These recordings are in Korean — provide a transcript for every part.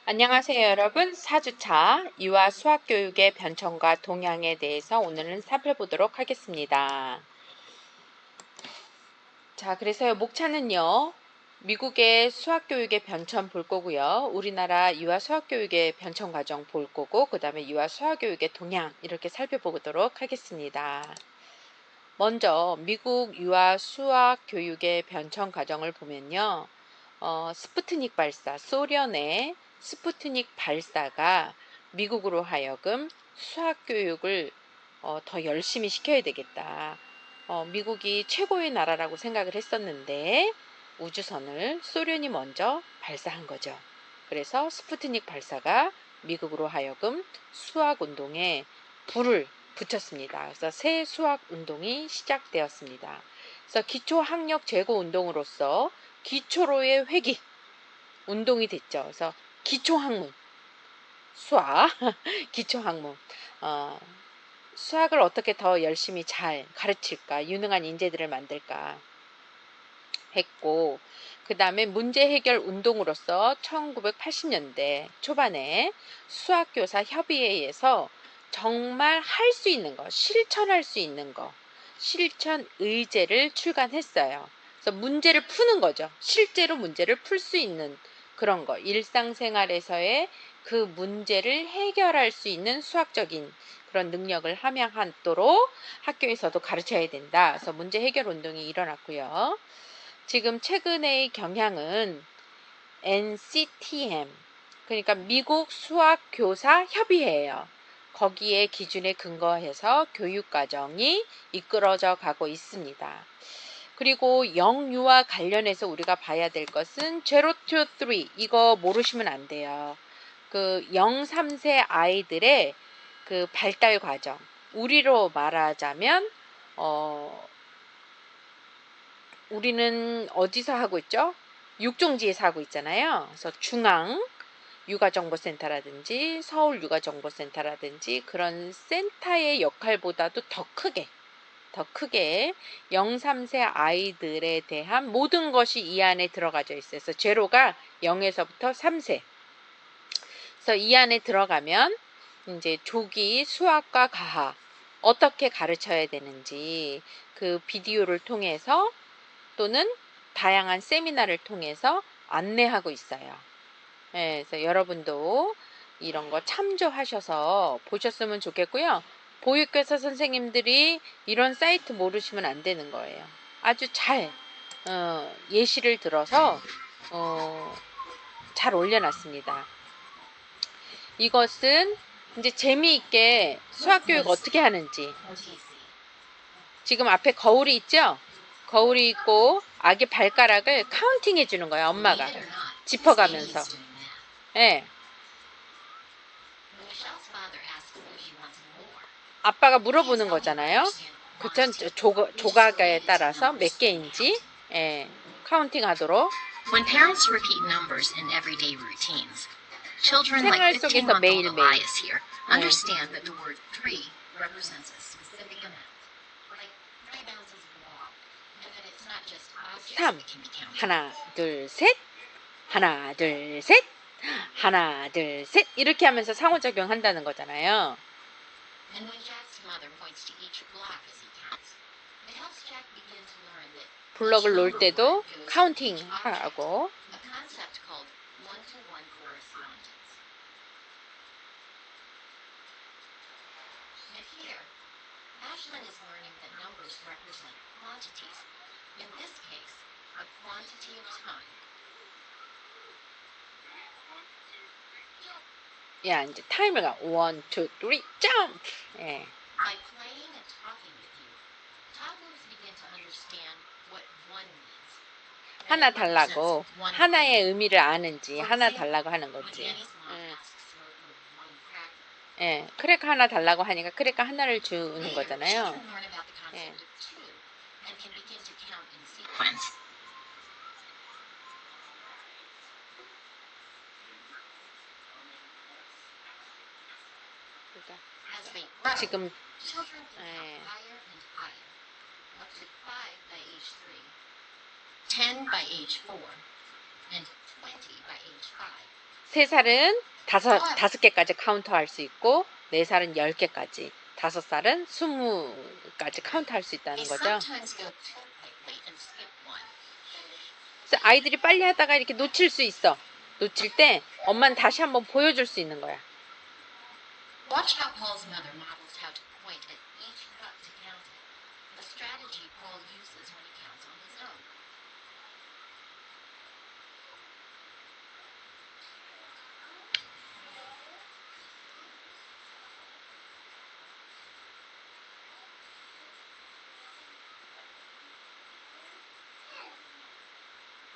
안녕하세요, 여러분. 4주차 유아 수학 교육의 변천과 동향에 대해서 오늘은 살펴보도록 하겠습니다. 자, 그래서요, 목차는요, 미국의 수학 교육의 변천 볼 거고요. 우리나라 유아 수학 교육의 변천 과정 볼 거고, 그 다음에 유아 수학 교육의 동향 이렇게 살펴보도록 하겠습니다. 먼저 미국 유아 수학 교육의 변천 과정을 보면요. 스푸트닉 발사, 소련의 스푸트닉 발사가 미국으로 하여금 수학 교육을 더 열심히 시켜야 되겠다. 미국이 최고의 나라라고 생각을 했었는데 우주선을 소련이 먼저 발사한 거죠. 그래서 스푸트닉 발사가 미국으로 하여금 수학 운동에 불을 붙였습니다. 그래서 새 수학 운동이 시작되었습니다. 그래서 기초학력 제고 운동으로서 기초로의 회귀 운동이 됐죠. 그래서 기초학문 수학 기초학문 수학을 어떻게 더 열심히 잘 가르칠까, 유능한 인재들을 만들까 했고, 그 다음에 문제 해결 운동으로서 1980년대 초반에 수학교사 협의회에서 정말 할 수 있는 거, 실천할 수 있는 거, 실천 의제를 출간했어요. 그래서 문제를 푸는 거죠. 실제로 문제를 풀 수 있는 그런 거, 일상생활에서의 그 문제를 해결할 수 있는 수학적인 그런 능력을 함양하도록 학교에서도 가르쳐야 된다. 그래서 문제 해결 운동이 일어났고요. 지금 최근의 경향은 NCTM, 그러니까 미국 수학교사 협의회예요. 거기에 기준에 근거해서 교육과정이 이끌어져 가고 있습니다. 그리고 영유아 관련해서 우리가 봐야 될 것은 0 to 3, 이거 모르시면 안 돼요. 그 0, 3세 아이들의 그 발달 과정, 우리로 말하자면 우리는 어디서 하고 있죠? 육종지에서 하고 있잖아요. 그래서 중앙 육아정보센터라든지 서울 육아정보센터라든지 그런 센터의 역할보다도 더 크게 0, 3세 아이들에 대한 모든 것이 이 안에 들어가져 있어요. 그래서 제로가 0에서부터 3세. 그래서 이 안에 들어가면 이제 조기 수학과 가학 어떻게 가르쳐야 되는지 그 비디오를 통해서 또는 다양한 세미나를 통해서 안내하고 있어요. 네, 그래서 여러분도 이런 거 참조하셔서 보셨으면 좋겠고요. 보육교사 선생님들이 이런 사이트 모르시면 안 되는 거예요. 아주 잘 예시를 들어서 잘 올려놨습니다. 이것은 이제 재미있게 수학교육 어떻게 하는지, 지금 앞에 거울이 있죠? 거울이 있고 아기 발가락을 카운팅 해주는 거예요. 엄마가 짚어가면서. 예. 아빠가 물어보는 거잖아요. 그쵸? 조각에 따라서 몇 개인지 카운팅 하도록. When parents repeat numbers in everyday routines, children 생활 like 속에서 15-month-old 매일매일. Elias here understand that the word 3 represents a specific amount, like 3 bounces of a ball, and that it's not just objects 3. that can be counted. 하나, 둘, 셋. 하나, 둘, 셋. 하나, 둘, 셋. 이렇게 하면서 상호작용 한다는 거잖아요. And when Jack's mother points to each block as he counts, it helps Jack begin to learn that 블럭을 놓을 때도 카운팅 하라고. a concept called one-to-one correspondence. And here, Ashlyn is learning that numbers represent quantities. In this case, a quantity of time. 야, 이제 타임을 가. 1, 2, 3, 점프. 예. By playing and talking with you, toddlers begin to understand what one means. 하나 달라고. 하나의 의미를 아는지 하나 달라고 하는 거지. 예. 크래커 하나 달라고 하니까 크래커 하나를 주는 거잖아요. 예. 지금 예. 10 by age 4, and 20 by age 5. 3살은 다섯 개까지 카운트할 수 있고 4살은 10개까지, 5살은 20까지 카운트할 수 있다는 They 거죠. sometimes go too quickly and skip one. 그래서 아이들이 빨리 하다가 이렇게 놓칠 수 있어. 놓칠 때 엄마는 다시 한번 보여줄 수 있는 거야. Watch how Paul's mother models how to point at each cut to count it, a strategy Paul uses when he counts on his own.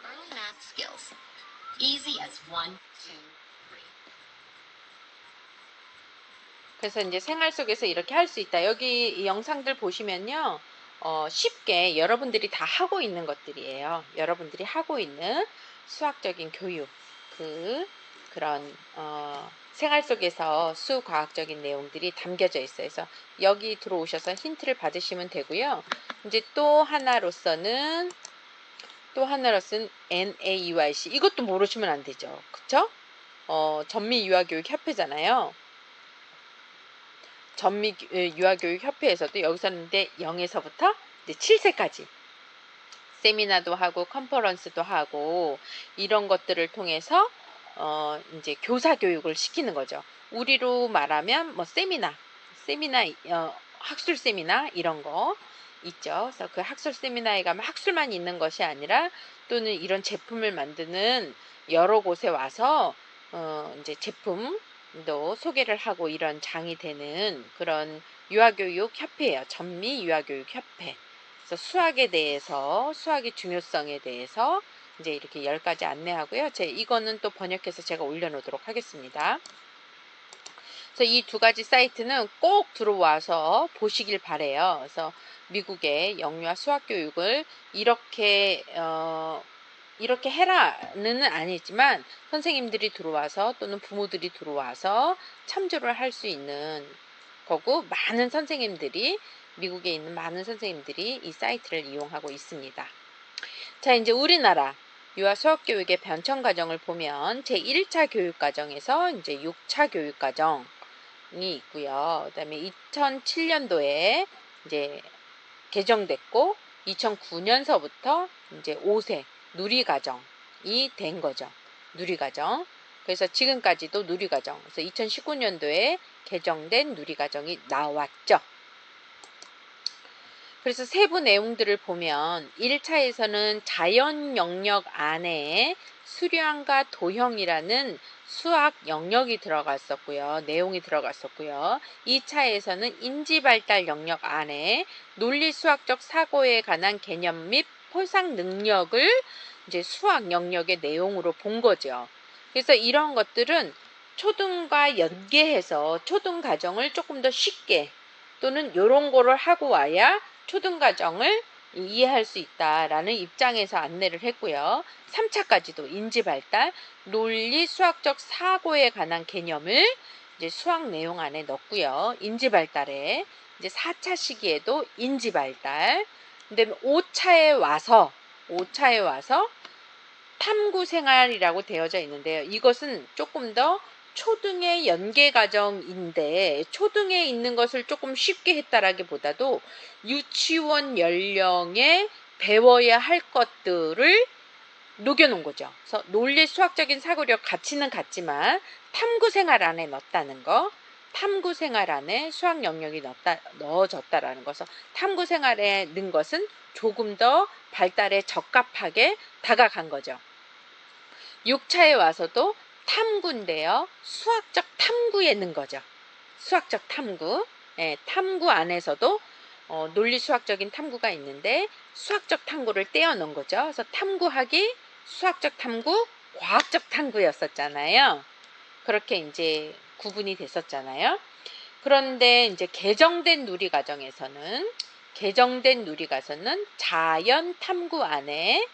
Early math skills. Easy as 1, 2, 3. 그래서 이제 생활 속에서 이렇게 할 수 있다. 여기 이 영상들 보시면요. 쉽게 여러분들이 다 하고 있는 것들이에요. 여러분들이 하고 있는 수학적인 교육, 그런 생활 속에서 수과학적인 내용들이 담겨져 있어요. 그래서 여기 들어오셔서 힌트를 받으시면 되고요. 이제 또 하나로서는 NAUIC, 이것도 모르시면 안 되죠. 그쵸? 전미유아교육협회잖아요. 전미유아교육협회에서도 여기서는 이제 0에서부터 이제 7세까지 세미나도 하고 컨퍼런스도 하고 이런 것들을 통해서 이제 교사 교육을 시키는 거죠. 우리로 말하면 뭐 세미나, 학술 세미나 이런 거 있죠. 그래서 그 학술 세미나에 가면 학술만 있는 것이 아니라 또는 이런 제품을 만드는 여러 곳에 와서 이제 제품도 소개를 하고 이런 장이 되는 그런 유아교육 협회예요. 전미 유아교육 협회. 그래서 수학에 대해서, 수학의 중요성에 대해서 이제 이렇게 10가지 안내하고요. 이거는 또 번역해서 제가 올려놓도록 하겠습니다. 그래서 이 2가지 사이트는 꼭 들어와서 보시길 바래요. 그래서 미국의 영유아 수학 교육을 이렇게 해라는 아니지만 선생님들이 들어와서 또는 부모들이 들어와서 참조를 할 수 있는 거고, 많은 선생님들이, 미국에 있는 많은 선생님들이 이 사이트를 이용하고 있습니다. 자, 이제 우리나라 유아 수학 교육의 변천 과정을 보면 제1차 교육 과정에서 이제 6차 교육 과정이 있고요. 그다음에 2007년도에 이제 개정됐고 2009년서부터 이제 5세 누리 과정이 된 거죠. 누리 과정. 그래서 지금까지도 누리 과정. 그래서 2019년도에 개정된 누리 과정이 나왔죠. 그래서 세부 내용들을 보면 1차에서는 자연 영역 안에 수량과 도형이라는 수학 영역이 들어갔었고요. 내용이 들어갔었고요. 2차에서는 인지발달 영역 안에 논리수학적 사고에 관한 개념 및 포상 능력을 이제 수학 영역의 내용으로 본 거죠. 그래서 이런 것들은 초등과 연계해서 초등 과정을 조금 더 쉽게 또는 이런 거를 하고 와야 초등과정을 이해할 수 있다라는 입장에서 안내를 했고요. 3차까지도 인지발달, 논리 수학적 사고에 관한 개념을 이제 수학 내용 안에 넣고요. 인지발달에 이제 4차 시기에도 인지발달. 근데 5차에 와서 탐구생활이라고 되어져 있는데요. 이것은 조금 더 초등의 연계 과정인데 초등에 있는 것을 조금 쉽게 했다라기보다도 유치원 연령에 배워야 할 것들을 녹여놓은 거죠. 그래서 논리 수학적인 사고력 가치는 같지만 탐구생활 안에 넣었다는 거, 탐구생활 안에 수학 영역이 넣어졌다라는 것은 탐구생활에 넣은 것은 조금 더 발달에 적합하게 다가간 거죠. 6차에 와서도 탐구인데요. 수학적 탐구에 넣은 거죠. 수학적 탐구. 탐구 안에서도 논리 수학적인 탐구가 있는데 수학적 탐구를 떼어 넣은 거죠. 그래서 탐구하기, 수학적 탐구, 과학적 탐구였었잖아요. 그렇게 이제 구분이 됐었잖아요. 그런데 이제 개정된 누리 과정에서는 자연 탐구 안에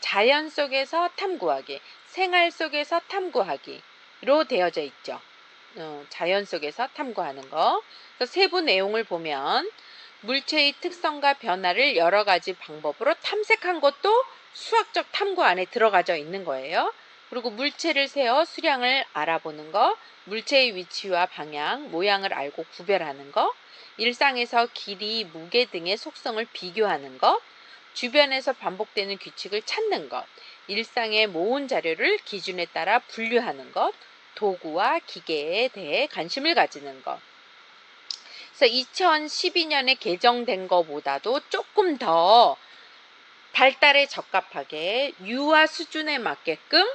자연 속에서 탐구하기, 생활 속에서 탐구하기로 되어져 있죠. 자연 속에서 탐구하는 거. 그래서 세부 내용을 보면 물체의 특성과 변화를 여러 가지 방법으로 탐색한 것도 수학적 탐구 안에 들어가져 있는 거예요. 그리고 물체를 세어 수량을 알아보는 거, 물체의 위치와 방향, 모양을 알고 구별하는 거, 일상에서 길이, 무게 등의 속성을 비교하는 것, 주변에서 반복되는 규칙을 찾는 것, 일상의 모은 자료를 기준에 따라 분류하는 것, 도구와 기계에 대해 관심을 가지는 것. 그래서 2012년에 개정된 것보다도 조금 더 발달에 적합하게 유아 수준에 맞게끔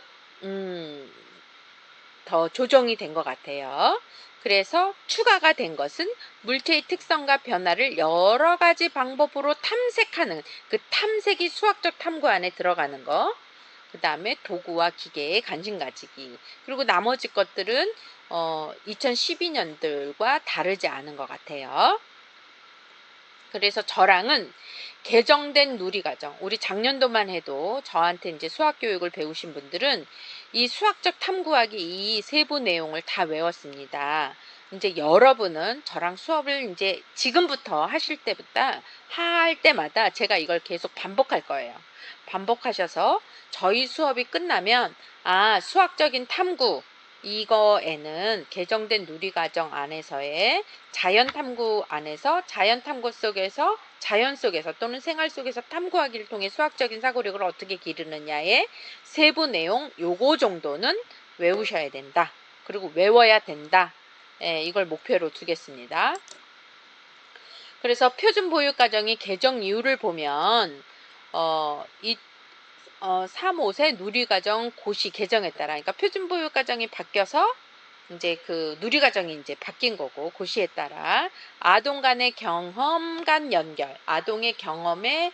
더 조정이 된 것 같아요. 그래서 추가가 된 것은 물체의 특성과 변화를 여러 가지 방법으로 탐색하는 그 탐색이 수학적 탐구 안에 들어가는 거. 그 다음에 도구와 기계에 관심 가지기. 그리고 나머지 것들은 2012년들과 다르지 않은 것 같아요. 그래서 저랑은 개정된 누리과정, 우리 작년도만 해도 저한테 이제 수학교육을 배우신 분들은 이 수학적 탐구하기 이 세부 내용을 다 외웠습니다. 이제 여러분은 저랑 수업을 이제 지금부터 하실 때부터 할 때마다 제가 이걸 계속 반복할 거예요. 반복하셔서 저희 수업이 끝나면 수학적인 탐구 이거에는 개정된 누리과정 안에서의 자연탐구 안에서 자연탐구 속에서 자연 속에서 또는 생활 속에서 탐구하기를 통해 수학적인 사고력을 어떻게 기르느냐의 세부 내용 요거 정도는 외우셔야 된다. 그리고 외워야 된다. 이걸 목표로 두겠습니다. 그래서 표준 보육과정이 개정 이유를 보면 3.5세 누리과정 고시 개정에 따라, 그러니까 표준보육과정이 바뀌어서 이제 그 누리과정이 이제 바뀐 거고, 고시에 따라 아동 간의 경험 간 연결, 아동의 경험의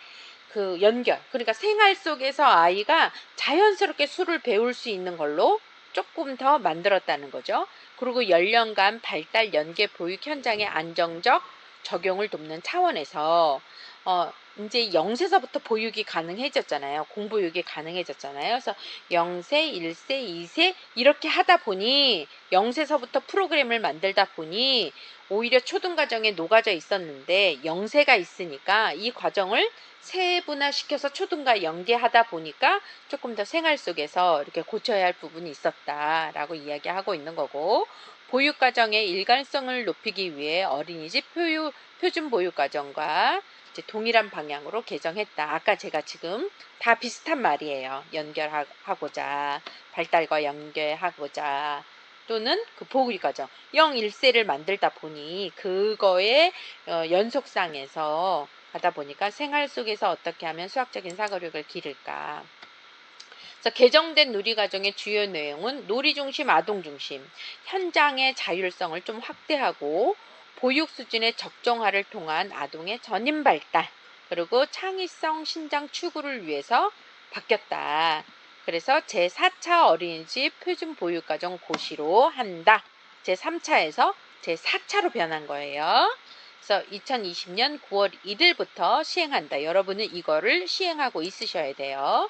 그 연결, 그러니까 생활 속에서 아이가 자연스럽게 수를 배울 수 있는 걸로 조금 더 만들었다는 거죠. 그리고 연령간 발달 연계 보육 현장의 안정적 적용을 돕는 차원에서 이제 0세서부터 보육이 가능해졌잖아요. 공보육이 가능해졌잖아요. 그래서 0세, 1세, 2세 이렇게 하다 보니 0세서부터 프로그램을 만들다 보니 오히려 초등과정에 녹아져 있었는데 0세가 있으니까 이 과정을 세분화시켜서 초등과 연계하다 보니까 조금 더 생활 속에서 이렇게 고쳐야 할 부분이 있었다라고 이야기하고 있는 거고, 보육과정의 일관성을 높이기 위해 어린이집 표준 보육과정과 이제 동일한 방향으로 개정했다. 아까 제가 지금 다 비슷한 말이에요. 연결하고자, 발달과 연계하고자, 또는 그 보육과정 0, 1세를 만들다 보니 그거의 연속상에서 하다 보니까 생활 속에서 어떻게 하면 수학적인 사고력을 기를까. 그래서 개정된 누리과정의 주요 내용은 놀이 중심, 아동 중심, 현장의 자율성을 좀 확대하고 보육 수준의 적정화를 통한 아동의 전인 발달, 그리고 창의성 신장 추구를 위해서 바뀌었다. 그래서 제4차 어린이집 표준보육과정 고시로 한다. 제3차에서 제4차로 변한 거예요. 그래서 2020년 9월 1일부터 시행한다. 여러분은 이거를 시행하고 있으셔야 돼요.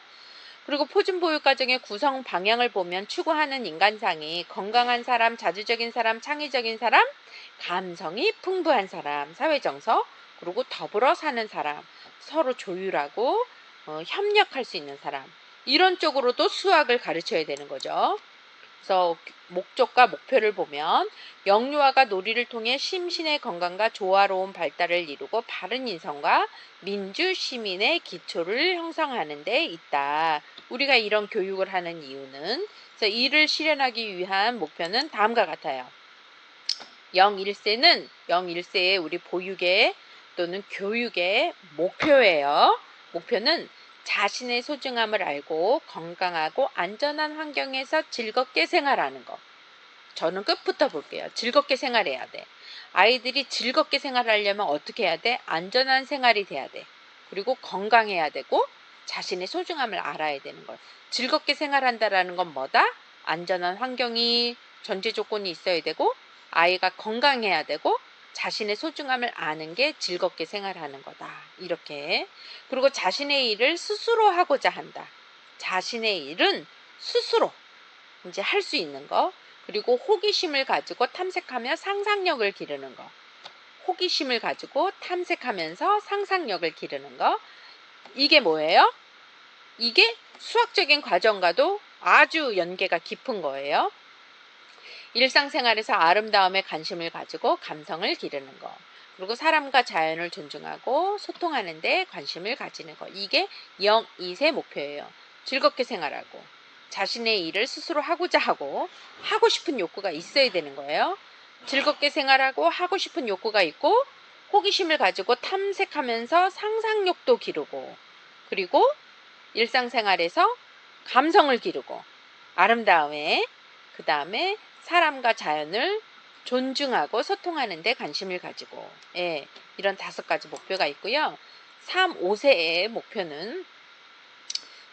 그리고 표준보육과정의 구성 방향을 보면 추구하는 인간상이 건강한 사람, 자주적인 사람, 창의적인 사람, 감성이 풍부한 사람, 사회정서, 그리고 더불어 사는 사람, 서로 조율하고 협력할 수 있는 사람, 이런 쪽으로도 수학을 가르쳐야 되는 거죠. 그래서 목적과 목표를 보면 영유아가 놀이를 통해 심신의 건강과 조화로운 발달을 이루고 바른 인성과 민주 시민의 기초를 형성하는 데 있다. 우리가 이런 교육을 하는 이유는, 그래서 이를 실현하기 위한 목표는 다음과 같아요. 0, 1세의 우리 보육의 또는 교육의 목표예요. 목표는 자신의 소중함을 알고 건강하고 안전한 환경에서 즐겁게 생활하는 것. 저는 끝부터 볼게요. 즐겁게 생활해야 돼. 아이들이 즐겁게 생활하려면 어떻게 해야 돼? 안전한 생활이 돼야 돼. 그리고 건강해야 되고 자신의 소중함을 알아야 되는 거예요. 즐겁게 생활한다라는 건 뭐다? 안전한 환경이 전제 조건이 있어야 되고 아이가 건강해야 되고 자신의 소중함을 아는 게 즐겁게 생활하는 거다. 이렇게. 그리고 자신의 일을 스스로 하고자 한다. 자신의 일은 스스로 이제 할 수 있는 거. 그리고 호기심을 가지고 탐색하며 상상력을 기르는 거. 호기심을 가지고 탐색하면서 상상력을 기르는 거. 이게 뭐예요? 이게 수학적인 과정과도 아주 연계가 깊은 거예요. 일상생활에서 아름다움에 관심을 가지고 감성을 기르는 거. 그리고 사람과 자연을 존중하고 소통하는 데 관심을 가지는 거. 이게 0, 2세 목표예요. 즐겁게 생활하고 자신의 일을 스스로 하고자 하고 하고 싶은 욕구가 있어야 되는 거예요. 즐겁게 생활하고 하고 싶은 욕구가 있고 호기심을 가지고 탐색하면서 상상력도 기르고 그리고 일상생활에서 감성을 기르고 아름다움에 그 다음에 사람과 자연을 존중하고 소통하는 데 관심을 가지고 이런 5가지 목표가 있고요. 3, 5세의 목표는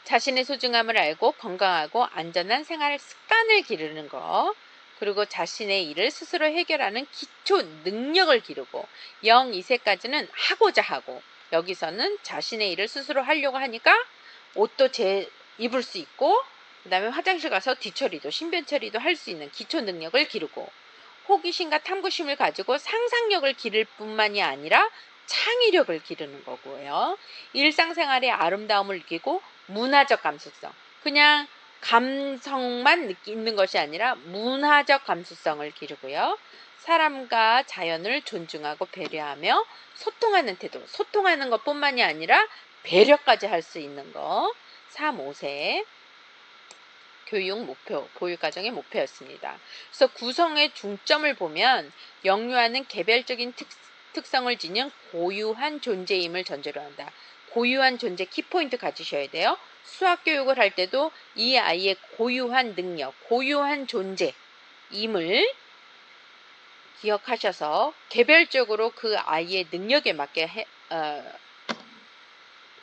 자신의 소중함을 알고 건강하고 안전한 생활 습관을 기르는 거 그리고 자신의 일을 스스로 해결하는 기초 능력을 기르고 0, 2세까지는 하고자 하고 여기서는 자신의 일을 스스로 하려고 하니까 옷도 입을 수 있고 그 다음에 화장실 가서 뒤처리도 신변 처리도 할 수 있는 기초 능력을 기르고 호기심과 탐구심을 가지고 상상력을 기를 뿐만이 아니라 창의력을 기르는 거고요. 일상생활의 아름다움을 느끼고 문화적 감수성 그냥 감성만 있는 것이 아니라 문화적 감수성을 기르고요. 사람과 자연을 존중하고 배려하며 소통하는 태도 소통하는 것뿐만이 아니라 배려까지 할 수 있는 거 3, 5세 교육 목표, 보육과정의 목표였습니다. 그래서 구성의 중점을 보면 영유아는 개별적인 특성을 지닌 고유한 존재임을 전제로 한다. 고유한 존재 키포인트 가지셔야 돼요. 수학교육을 할 때도 이 아이의 고유한 능력, 고유한 존재임을 기억하셔서 개별적으로 그 아이의 능력에 맞게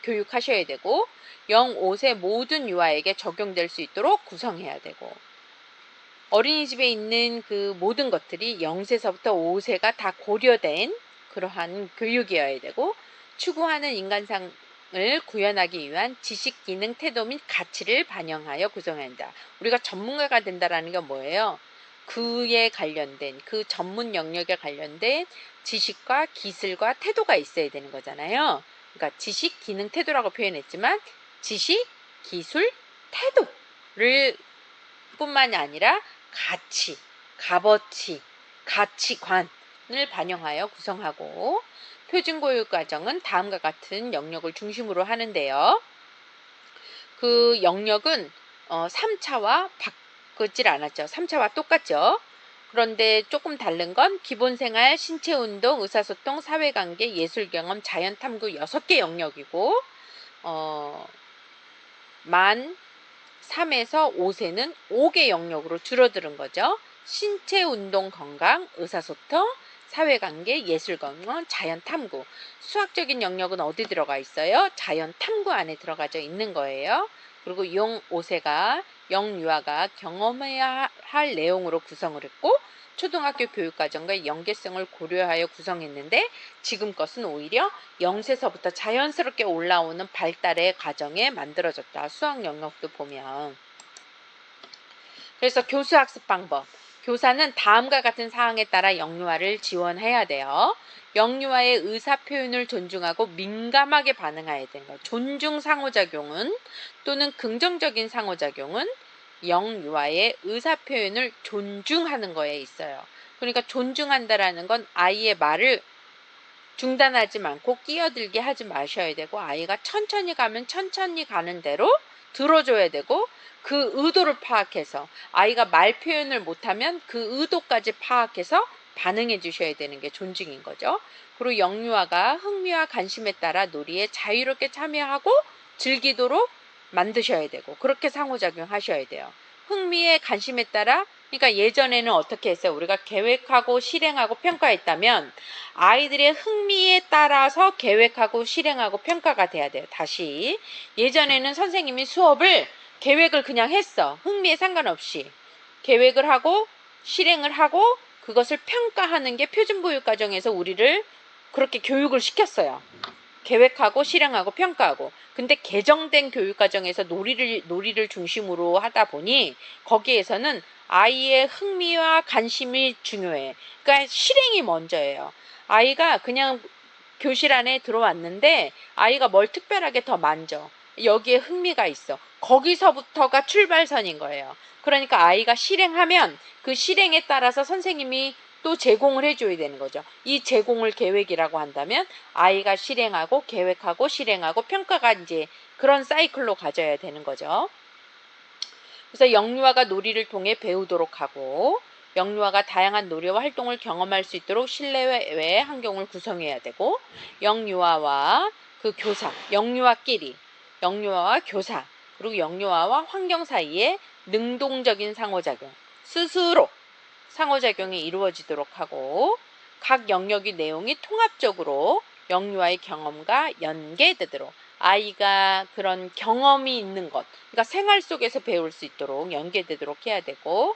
교육하셔야 되고 0, 5세 모든 유아에게 적용될 수 있도록 구성해야 되고 어린이집에 있는 그 모든 것들이 0세서부터 5세가 다 고려된 그러한 교육이어야 되고 추구하는 인간상을 구현하기 위한 지식, 기능, 태도 및 가치를 반영하여 구성해야 한다. 우리가 전문가가 된다라는 건 뭐예요? 그에 관련된 그 전문 영역에 관련된 지식과 기술과 태도가 있어야 되는 거잖아요. 그러니까 지식, 기능, 태도라고 표현했지만 지식, 기술, 태도를 뿐만이 아니라 가치, 값어치, 가치관을 반영하여 구성하고 표준교육과정은 다음과 같은 영역을 중심으로 하는데요. 그 영역은 3차와 바꾸질 않았죠. 3차와 똑같죠. 그런데 조금 다른 건 기본생활, 신체운동, 의사소통, 사회관계, 예술경험, 자연탐구 6개 영역이고 만 3에서 5세는 5개 영역으로 줄어드는 거죠. 신체운동 건강, 의사소통, 사회관계, 예술경험, 자연탐구. 수학적인 영역은 어디 들어가 있어요? 자연탐구 안에 들어가져 있는 거예요. 그리고 0, 5세가 영유아가 경험해야 할 내용으로 구성을 했고 초등학교 교육과정과 연계성을 고려하여 구성했는데 지금 것은 오히려 0세서부터 자연스럽게 올라오는 발달의 과정에 만들어졌다. 수학 영역도 보면. 그래서 교수학습 방법. 교사는 다음과 같은 사항에 따라 영유아를 지원해야 돼요. 영유아의 의사표현을 존중하고 민감하게 반응해야 되는 거예요. 존중 상호작용은 또는 긍정적인 상호작용은 영유아의 의사표현을 존중하는 거에 있어요. 그러니까 존중한다라는 건 아이의 말을 중단하지 않고 끼어들게 하지 마셔야 되고 아이가 천천히 가면 천천히 가는 대로 들어줘야 되고 그 의도를 파악해서 아이가 말 표현을 못하면 그 의도까지 파악해서 반응해 주셔야 되는 게 존중인 거죠. 그리고 영유아가 흥미와 관심에 따라 놀이에 자유롭게 참여하고 즐기도록 만드셔야 되고 그렇게 상호작용하셔야 돼요. 흥미에 관심에 따라 그러니까 예전에는 어떻게 했어요? 우리가 계획하고 실행하고 평가했다면 아이들의 흥미에 따라서 계획하고 실행하고 평가가 돼야 돼요. 다시 예전에는 선생님이 수업을 계획을 그냥 했어. 흥미에 상관없이 계획을 하고 실행을 하고 그것을 평가하는 게 표준교육과정에서 우리를 그렇게 교육을 시켰어요. 계획하고 실행하고 평가하고. 근데 개정된 교육과정에서 놀이를 중심으로 하다 보니 거기에서는 아이의 흥미와 관심이 중요해. 그러니까 실행이 먼저예요. 아이가 그냥 교실 안에 들어왔는데 아이가 뭘 특별하게 더 만져. 여기에 흥미가 있어. 거기서부터가 출발선인 거예요. 그러니까 아이가 실행하면 그 실행에 따라서 선생님이 또 제공을 해줘야 되는 거죠. 이 제공을 계획이라고 한다면 아이가 실행하고 계획하고 실행하고 평가가 이제 그런 사이클로 가져야 되는 거죠. 그래서 영유아가 놀이를 통해 배우도록 하고 영유아가 다양한 놀이와 활동을 경험할 수 있도록 실내외 환경을 구성해야 되고 영유아와 그 교사, 영유아와 교사, 그리고 영유아와 환경 사이에 능동적인 상호작용, 스스로 상호작용이 이루어지도록 하고 각 영역의 내용이 통합적으로 영유아의 경험과 연계되도록 아이가 그런 경험이 있는 것, 그러니까 생활 속에서 배울 수 있도록 연계되도록 해야 되고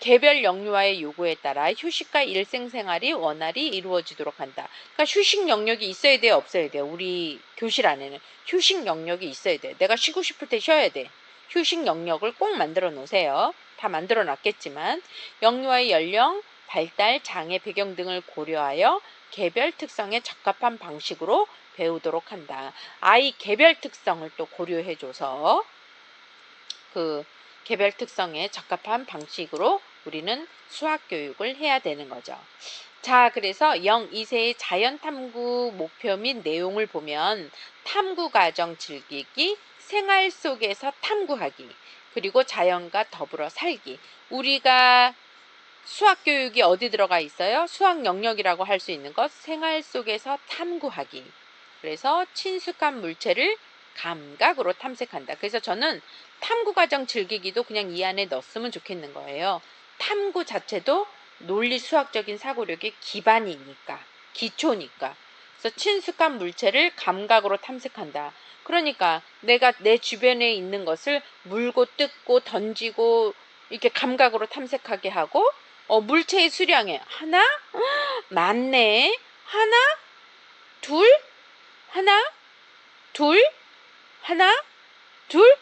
개별 영유아의 요구에 따라 휴식과 일생생활이 원활히 이루어지도록 한다. 그러니까 휴식 영역이 있어야 돼요, 없어야 돼요? 우리 교실 안에는 휴식 영역이 있어야 돼. 내가 쉬고 싶을 때 쉬어야 돼. 휴식 영역을 꼭 만들어 놓으세요. 다 만들어 놨겠지만 영유아의 연령, 발달, 장애 배경 등을 고려하여 개별 특성에 적합한 방식으로 배우도록 한다. 아이 개별 특성을 또 고려해줘서 그 개별 특성에 적합한 방식으로 우리는 수학 교육을 해야 되는 거죠. 자, 그래서 0, 2세의 자연 탐구 목표 및 내용을 보면 탐구 과정 즐기기, 생활 속에서 탐구하기, 그리고 자연과 더불어 살기. 우리가 수학 교육이 어디 들어가 있어요? 수학 영역이라고 할 수 있는 것, 생활 속에서 탐구하기. 그래서 친숙한 물체를 감각으로 탐색한다. 그래서 저는 탐구 과정 즐기기도 그냥 이 안에 넣었으면 좋겠는 거예요. 탐구 자체도 논리 수학적인 사고력의 기반이니까, 기초니까. 그래서 친숙한 물체를 감각으로 탐색한다. 그러니까 내가 내 주변에 있는 것을 물고 뜯고 던지고 이렇게 감각으로 탐색하게 하고 물체의 수량에 하나? 많네. 하나? 둘? 하나? 둘? 하나? 둘?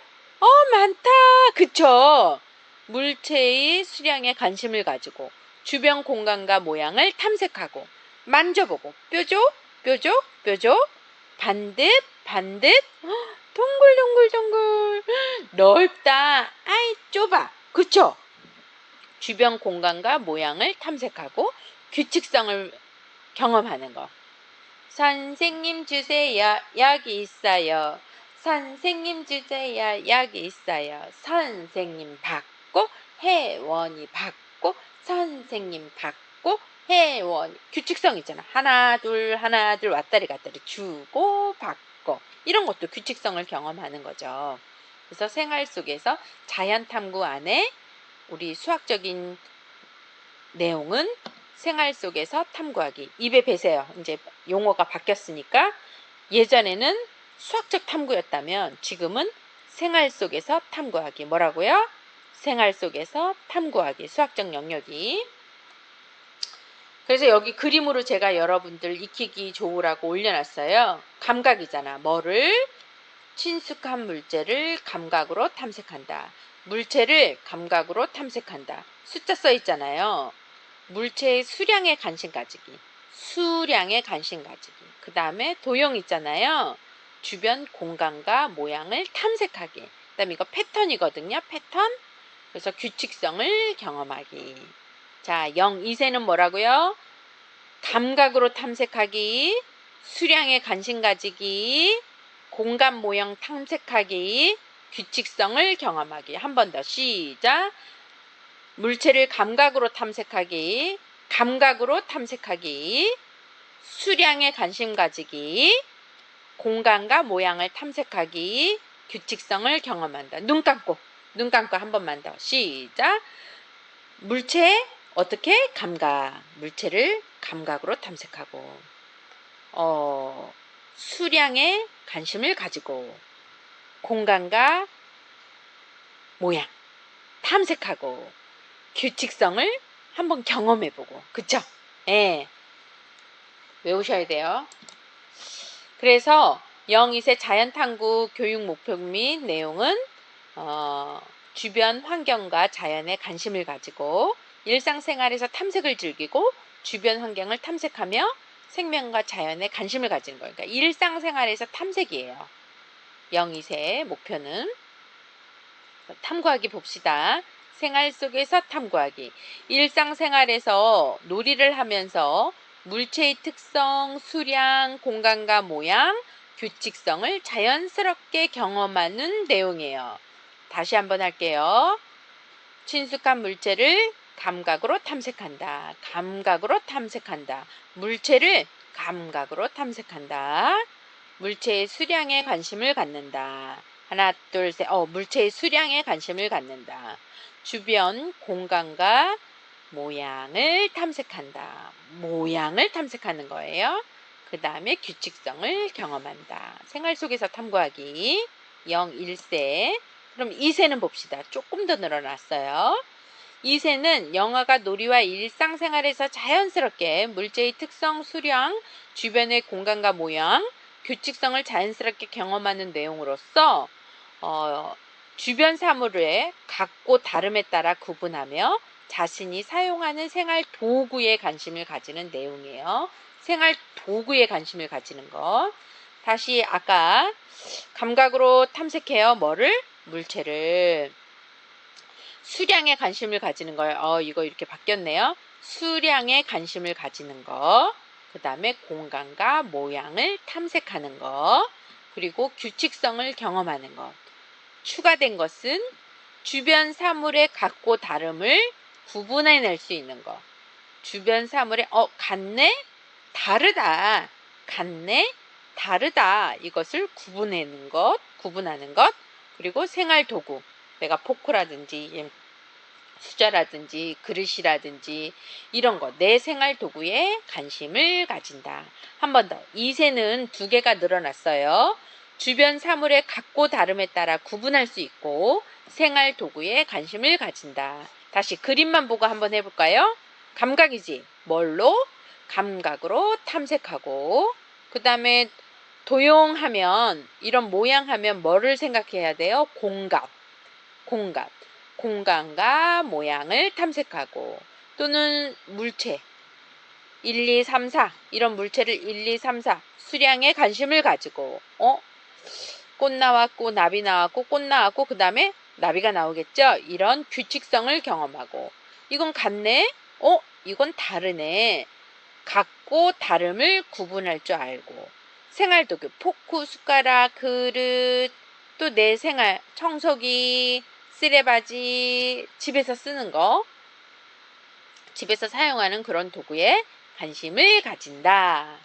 많다. 그쵸? 물체의 수량에 관심을 가지고 주변 공간과 모양을 탐색하고 만져보고 뾰족, 뾰족, 뾰족 반듯, 반듯 동글동글동글 넓다. 아이 좁아. 그쵸? 주변 공간과 모양을 탐색하고 규칙성을 경험하는 거. 선생님 주세요. 여기 있어요. 선생님 주세요. 여기 있어요. 선생님 받고 회원이 받고 선생님 받고 회원이 규칙성 있잖아. 하나 둘 왔다리 갔다리 주고 받고 이런 것도 규칙성을 경험하는 거죠. 그래서 생활 속에서 자연 탐구 안에 우리 수학적인 내용은 생활 속에서 탐구하기. 입에 배세요. 이제 용어가 바뀌었으니까 예전에는 수학적 탐구였다면 지금은 생활 속에서 탐구하기. 뭐라고요? 생활 속에서 탐구하기. 수학적 영역이. 그래서 여기 그림으로 제가 여러분들 익히기 좋으라고 올려놨어요. 감각이잖아. 뭐를? 친숙한 물체를 감각으로 탐색한다. 물체를 감각으로 탐색한다. 숫자 써 있잖아요. 물체의 수량에 관심 가지기. 수량에 관심 가지기. 그 다음에 도형 있잖아요. 주변 공간과 모양을 탐색하기. 그 다음에 이거 패턴이거든요. 패턴. 그래서 규칙성을 경험하기. 자, 0, 2세는 뭐라고요? 감각으로 탐색하기. 수량에 관심 가지기. 공간 모형 탐색하기. 규칙성을 경험하기. 한 번 더 시작. 물체를 감각으로 탐색하기, 감각으로 탐색하기, 수량에 관심 가지기, 공간과 모양을 탐색하기, 규칙성을 경험한다. 눈 감고 한 번만 더 시작. 물체 어떻게? 감각. 물체를 감각으로 탐색하고 수량에 관심을 가지고 공간과 모양 탐색하고 규칙성을 한번 경험해보고, 그쵸? 예. 외우셔야 돼요. 그래서 0, 2세 자연탐구 교육 목표 및 내용은 주변 환경과 자연에 관심을 가지고 일상생활에서 탐색을 즐기고 주변 환경을 탐색하며 생명과 자연에 관심을 가지는 거예요. 그러니까 일상생활에서 탐색이에요. 0, 2세 목표는 탐구하기 봅시다. 생활 속에서 탐구하기. 일상생활에서 놀이를 하면서 물체의 특성, 수량, 공간과 모양, 규칙성을 자연스럽게 경험하는 내용이에요. 다시 한번 할게요. 친숙한 물체를 감각으로 탐색한다. 감각으로 탐색한다. 물체를 감각으로 탐색한다. 물체의 수량에 관심을 갖는다. 하나, 둘, 셋. 물체의 수량에 관심을 갖는다. 주변 공간과 모양을 탐색한다. 모양을 탐색하는 거예요. 그 다음에 규칙성을 경험한다. 생활 속에서 탐구하기. 0, 1세. 그럼 2세는 봅시다. 조금 더 늘어났어요. 2세는 영화가 놀이와 일상생활에서 자연스럽게 물체의 특성, 수량, 주변의 공간과 모양, 규칙성을 자연스럽게 경험하는 내용으로서 주변 사물의 각고 다름에 따라 구분하며 자신이 사용하는 생활 도구에 관심을 가지는 내용이에요. 생활 도구에 관심을 가지는 것. 다시 아까 감각으로 탐색해요. 뭐를? 물체를. 수량에 관심을 가지는 거예요. 이거 이렇게 바뀌었네요. 수량에 관심을 가지는 거. 그 다음에 공간과 모양을 탐색하는 거. 그리고 규칙성을 경험하는 것. 추가된 것은 주변 사물의 같고 다름을 구분해낼 수 있는 것. 주변 사물의 같네? 다르다. 같네? 다르다. 이것을 구분하는 것. 그리고 생활 도구. 내가 포크라든지 수저라든지 그릇이라든지 이런 거, 내 생활 도구에 관심을 가진다. 한 번 더. 2세는 2개가 늘어났어요. 주변 사물의 각고 다름에 따라 구분할 수 있고 생활 도구에 관심을 가진다. 다시 그림만 보고 한번 해볼까요? 감각이지. 뭘로? 감각으로 탐색하고 그 다음에 도용하면 이런 모양하면 뭐를 생각해야 돼요? 공간. 공간과 모양을 탐색하고 또는 물체 1, 2, 3, 4 이런 물체를 1, 2, 3, 4 수량에 관심을 가지고 꽃 나왔고 나비 나왔고 꽃 나왔고 그 다음에 나비가 나오겠죠. 이런 규칙성을 경험하고 이건 같네. 이건 다르네. 같고 다름을 구분할 줄 알고 생활도구 포크, 숟가락, 그릇 또 내 생활 청소기 쓰레바지 집에서 쓰는 거 집에서 사용하는 그런 도구에 관심을 가진다.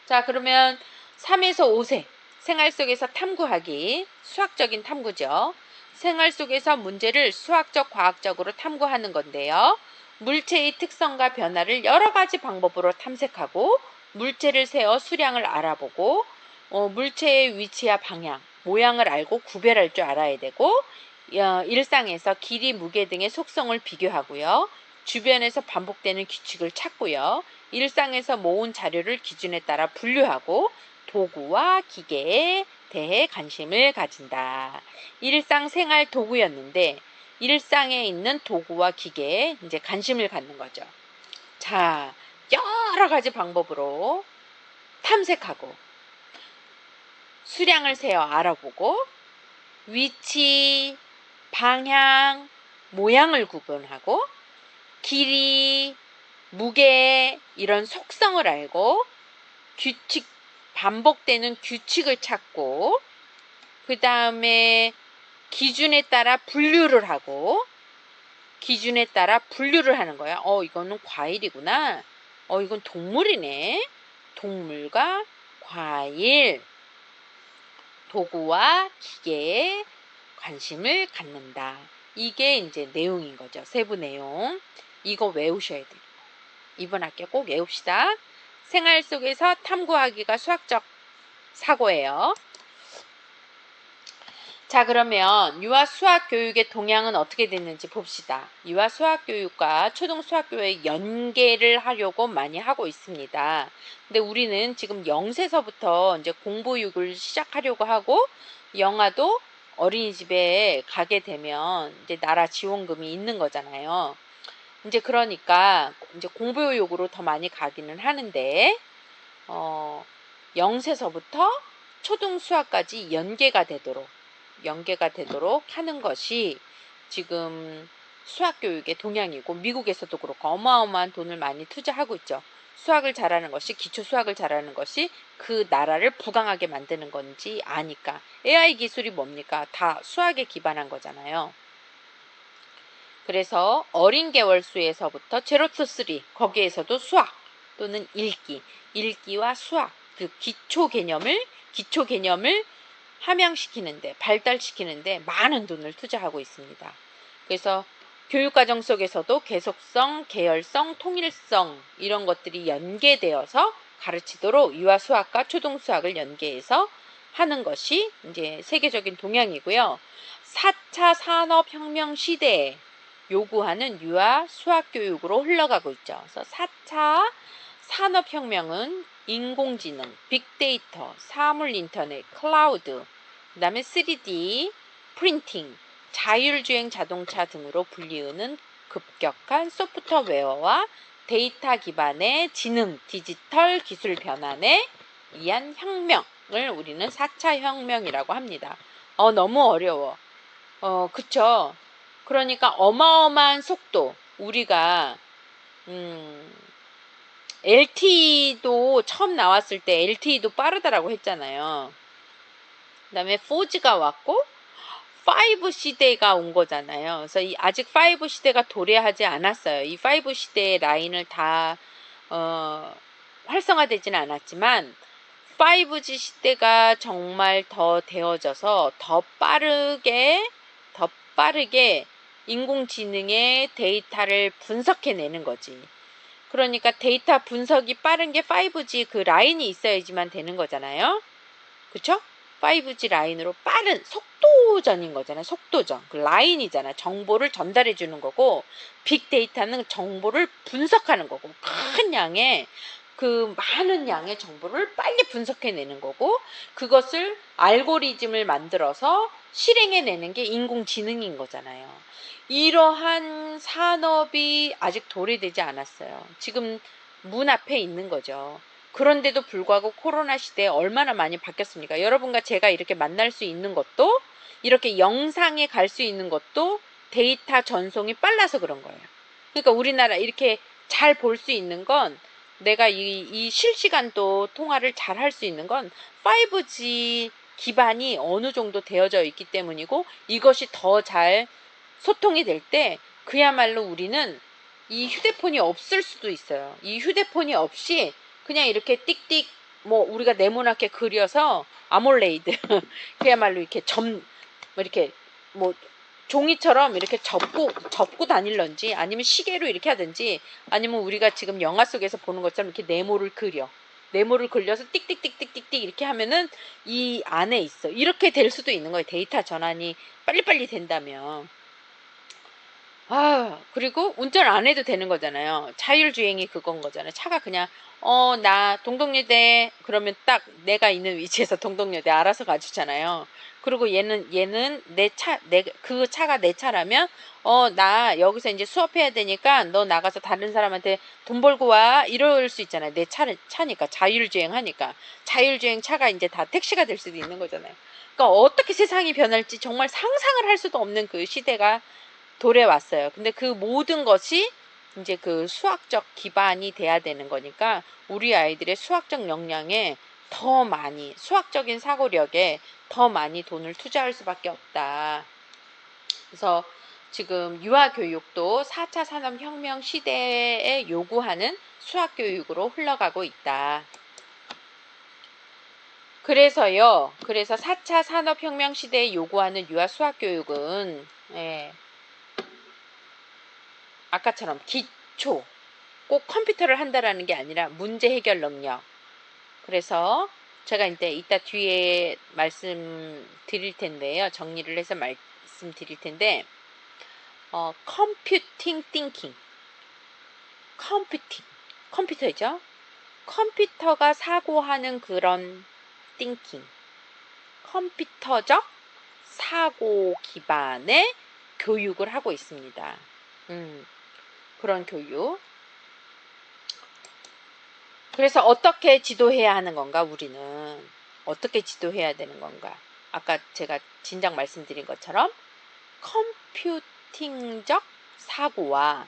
자 그러면 3에서 5세 생활 속에서 탐구하기 수학적인 탐구죠. 생활 속에서 문제를 수학적 과학적으로 탐구하는 건데요. 물체의 특성과 변화를 여러 가지 방법으로 탐색하고 물체를 세어 수량을 알아보고 물체의 위치와 방향, 모양을 알고 구별할 줄 알아야 되고 일상에서 길이, 무게 등의 속성을 비교하고요. 주변에서 반복되는 규칙을 찾고요. 일상에서 모은 자료를 기준에 따라 분류하고 도구와 기계에 대해 관심을 가진다. 일상생활 도구였는데 일상에 있는 도구와 기계에 이제 관심을 갖는 거죠. 자, 여러 가지 방법으로 탐색하고 수량을 세어 알아보고 위치, 방향, 모양을 구분하고 길이, 무게 이런 속성을 알고 규칙, 반복되는 규칙을 찾고 그 다음에 기준에 따라 분류를 하고 기준에 따라 분류를 하는 거야. 이거는 과일이구나. 이건 동물이네. 동물과 과일, 도구와 기계에 관심을 갖는다. 이게 이제 내용인 거죠. 세부 내용. 이거 외우셔야 돼요. 이번 학기 꼭 외웁시다. 생활 속에서 탐구하기가 수학적 사고예요. 자 그러면 유아 수학 교육의 동향은 어떻게 됐는지 봅시다. 유아 수학 교육과 초등 수학 교육의 연계를 하려고 많이 하고 있습니다. 근데 우리는 지금 0세서부터 이제 공보육을 시작하려고 하고 영아도 어린이집에 가게 되면 이제 나라 지원금이 있는 거잖아요. 이제 그러니까 이제 공부요육으로 더 많이 가기는 하는데 0세서부터 초등 수학까지 연계가 되도록 하는 것이 지금 수학 교육의 동향이고 미국에서도 그렇고 어마어마한 돈을 많이 투자하고 있죠. 수학을 잘하는 것이 기초 수학을 잘하는 것이 그 나라를 부강하게 만드는 건지 아니까. AI 기술이 뭡니까? 다 수학에 기반한 거잖아요. 그래서 어린 개월수에서부터 제로 투 쓰리 거기에서도 수학 또는 읽기와 수학 그 기초 개념을 함양시키는데 발달시키는데 많은 돈을 투자하고 있습니다. 그래서 교육과정 속에서도 계속성, 계열성, 통일성 이런 것들이 연계되어서 가르치도록 유아 수학과 초등 수학을 연계해서 하는 것이 이제 세계적인 동향이고요. 4차 산업혁명 시대에 요구하는 유아 수학 교육으로 흘러가고 있죠. 그래서 4차 산업혁명은 인공지능, 빅데이터, 사물 인터넷, 클라우드, 그 다음에 3D, 프린팅, 자율주행 자동차 등으로 불리우는 급격한 소프트웨어와 데이터 기반의 지능, 디지털 기술 변환에 의한 혁명을 우리는 4차 혁명이라고 합니다. 너무 어려워. 그쵸? 그러니까 어마어마한 속도. 우리가 LTE도 처음 나왔을 때 LTE도 빠르다라고 했잖아요. 그 다음에 4G가 왔고 5 시대가 온 거잖아요. 그래서 아직 5 시대가 도래하지 않았어요. 이 5 시대의 라인을 다 활성화되지는 않았지만 5G 시대가 정말 더 되어져서 더 빠르게 인공지능의 데이터를 분석해내는 거지. 그러니까 데이터 분석이 빠른 게 5G 그 라인이 있어야지만 되는 거잖아요. 그쵸? 5G 라인으로 빠른 속도전인 거잖아요. 속도전. 그 라인이잖아. 정보를 전달해 주는 거고 빅데이터는 정보를 분석하는 거고 큰 양의 그 많은 양의 정보를 빨리 분석해 내는 거고 그것을 알고리즘을 만들어서 실행해 내는 게 인공지능인 거잖아요. 이러한 산업이 아직 도래되지 않았어요. 지금 문 앞에 있는 거죠. 그런데도 불구하고 코로나 시대에 얼마나 많이 바뀌었습니까? 여러분과 제가 이렇게 만날 수 있는 것도 이렇게 영상에 갈 수 있는 것도 데이터 전송이 빨라서 그런 거예요. 그러니까 우리나라 이렇게 잘 볼 수 있는 건 내가 이 실시간도 통화를 잘 할 수 있는 건 5G 기반이 어느 정도 되어져 있기 때문이고 이것이 더 잘 소통이 될 때 그야말로 우리는 이 휴대폰이 없을 수도 있어요. 이 휴대폰이 없이 그냥 이렇게 띡띡 뭐 우리가 네모나게 그려서 아몰레이드 그야말로 이렇게 이렇게 뭐 종이처럼 이렇게 접고 다닐런지 아니면 시계로 이렇게 하든지 아니면 우리가 지금 영화 속에서 보는 것처럼 이렇게 네모를 그려서 띡띡띡띡띡띡 이렇게 하면은 이 안에 있어. 이렇게 될 수도 있는 거예요. 데이터 전환이 빨리빨리 된다면. 그리고 운전 안 해도 되는 거잖아요. 자율주행이 그건 거잖아요. 차가 그냥, 나 동덕여대, 그러면 딱 내가 있는 위치에서 동덕여대 알아서 가주잖아요. 그리고 얘는 그 차가 내 차라면, 나 여기서 이제 수업해야 되니까 너 나가서 다른 사람한테 돈 벌고 와. 이럴 수 있잖아요. 내 차니까. 자율주행 하니까. 자율주행 차가 이제 다 택시가 될 수도 있는 거잖아요. 그러니까 어떻게 세상이 변할지 정말 상상을 할 수도 없는 그 시대가 도래왔어요. 근데 그 모든 것이 이제 그 수학적 기반이 돼야 되는 거니까 우리 아이들의 수학적 역량에 더 많이, 수학적인 사고력에 더 많이 돈을 투자할 수밖에 없다. 그래서 지금 유아교육도 4차 산업혁명 시대에 요구하는 수학교육으로 흘러가고 있다. 그래서 4차 산업혁명 시대에 요구하는 유아 수학교육은 아까처럼 기초, 꼭 컴퓨터를 한다라는 게 아니라 문제 해결 능력. 그래서 제가 이제 이따 뒤에 말씀드릴 텐데요. 정리를 해서 말씀드릴 텐데, 컴퓨팅 띵킹. 컴퓨터죠. 컴퓨터가 사고하는 그런 띵킹. 컴퓨터적 사고 기반의 교육을 하고 있습니다. 그런 교육. 그래서 어떻게 지도해야 하는 건가, 우리는? 어떻게 지도해야 되는 건가? 아까 제가 진작 말씀드린 것처럼 컴퓨팅적 사고와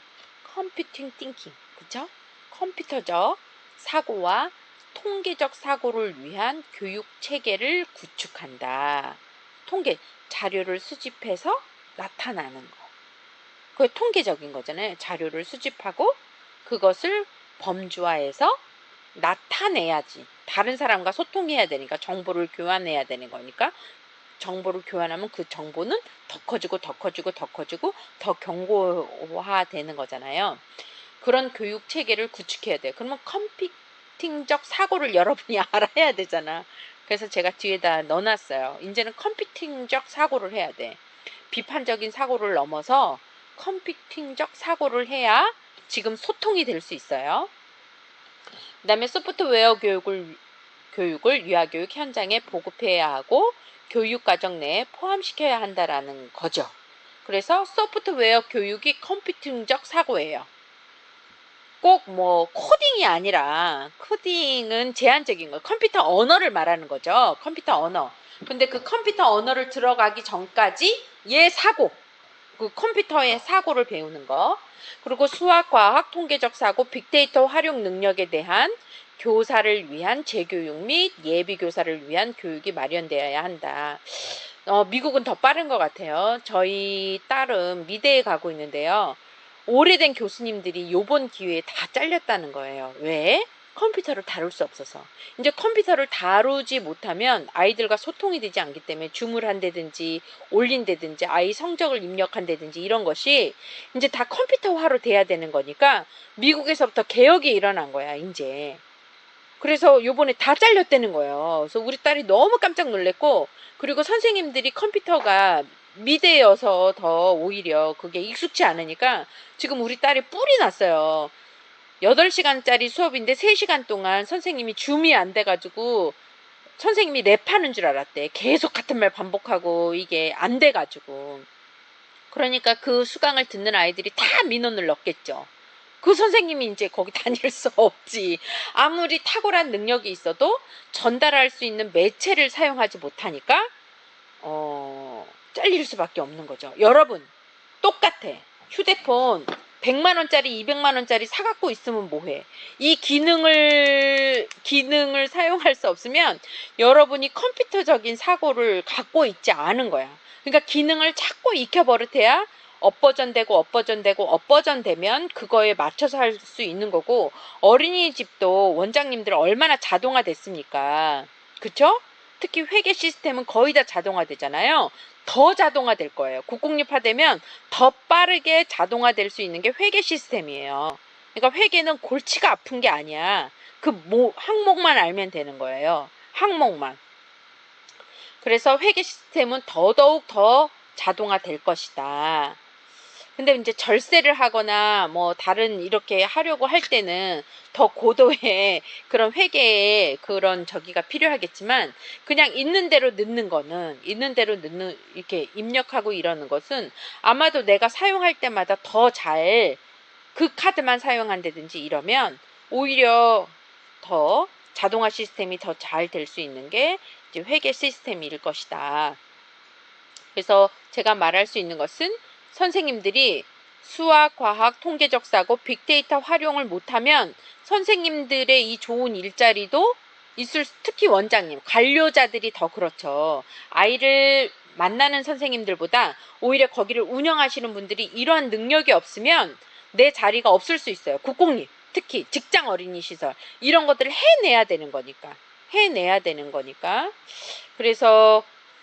컴퓨팅 띵킹, 그죠? 컴퓨터적 사고와 통계적 사고를 위한 교육 체계를 구축한다. 통계, 자료를 수집해서 나타나는 거. 그게 통계적인 거잖아요. 자료를 수집하고 그것을 범주화해서 나타내야지. 다른 사람과 소통해야 되니까, 정보를 교환해야 되는 거니까, 정보를 교환하면 그 정보는 더 커지고 더 커지고 더 커지고 더 견고화되는 거잖아요. 그런 교육 체계를 구축해야 돼요. 그러면 컴퓨팅적 사고를 여러분이 알아야 되잖아. 그래서 제가 뒤에다 넣어놨어요. 이제는 컴퓨팅적 사고를 해야 돼. 비판적인 사고를 넘어서 컴퓨팅적 사고를 해야 지금 소통이 될 수 있어요. 그 다음에 소프트웨어 교육을 유아교육 현장에 보급해야 하고 교육과정 내에 포함시켜야 한다라는 거죠. 그래서 소프트웨어 교육이 컴퓨팅적 사고예요. 꼭 뭐 코딩이 아니라, 코딩은 제한적인 거예요. 컴퓨터 언어를 말하는 거죠. 컴퓨터 언어. 근데 그 컴퓨터 언어를 들어가기 전까지 얘 사고, 그 컴퓨터의 사고를 배우는 거. 그리고 수학, 과학, 통계적 사고, 빅데이터 활용 능력에 대한 교사를 위한 재교육 및 예비 교사를 위한 교육이 마련되어야 한다. 미국은 더 빠른 것 같아요. 저희 딸은 미대에 가고 있는데요. 오래된 교수님들이 요번 기회에 다 잘렸다는 거예요. 왜? 컴퓨터를 다룰 수 없어서. 이제 컴퓨터를 다루지 못하면 아이들과 소통이 되지 않기 때문에 줌을 한다든지 올린다든지 아이 성적을 입력한다든지 이런 것이 이제 다 컴퓨터화로 돼야 되는 거니까 미국에서부터 개혁이 일어난 거야, 이제. 그래서 요번에 다 잘렸다는 거예요. 그래서 우리 딸이 너무 깜짝 놀랐고, 그리고 선생님들이 컴퓨터가 미대여서 더 오히려 그게 익숙치 않으니까 지금 우리 딸이 뿔이 났어요. 8시간짜리 수업인데 3시간 동안 선생님이 줌이 안 돼가지고 선생님이 랩하는 줄 알았대. 계속 같은 말 반복하고 이게 안 돼가지고. 그러니까 그 수강을 듣는 아이들이 다 민원을 넣겠죠. 그 선생님이 이제 거기 다닐 수 없지. 아무리 탁월한 능력이 있어도 전달할 수 있는 매체를 사용하지 못하니까 잘릴 수밖에 없는 거죠. 여러분, 똑같아. 휴대폰 100만 원짜리, 200만 원짜리 사갖고 있으면 뭐해? 이 기능을 사용할 수 없으면 여러분이 컴퓨터적인 사고를 갖고 있지 않은 거야. 그러니까 기능을 자꾸 익혀버릇해야 엎버전되면 그거에 맞춰서 할 수 있는 거고, 어린이집도 원장님들 얼마나 자동화됐습니까? 그쵸? 특히 회계 시스템은 거의 다 자동화되잖아요. 더 자동화될 거예요. 국공립화되면 더 빠르게 자동화될 수 있는 게 회계 시스템이에요. 그러니까 회계는 골치가 아픈 게 아니야. 그 항목만 알면 되는 거예요. 항목만. 그래서 회계 시스템은 더더욱 더 자동화될 것이다. 근데 이제 절세를 하거나 뭐 다른 이렇게 하려고 할 때는 더 고도의 그런 회계의 그런 저기가 필요하겠지만, 그냥 있는 대로 넣는 이렇게 입력하고 이러는 것은 아마도 내가 사용할 때마다 더 잘 그 카드만 사용한다든지 이러면 오히려 더 자동화 시스템이 더 잘 될 수 있는 게 이제 회계 시스템일 것이다. 그래서 제가 말할 수 있는 것은 선생님들이 수학, 과학, 통계적 사고, 빅데이터 활용을 못하면 선생님들의 이 좋은 일자리도 특히 원장님, 관료자들이 더 그렇죠. 아이를 만나는 선생님들보다 오히려 거기를 운영하시는 분들이 이러한 능력이 없으면 내 자리가 없을 수 있어요. 국공립, 특히 직장 어린이 시설, 이런 것들을 해내야 되는 거니까. 그래서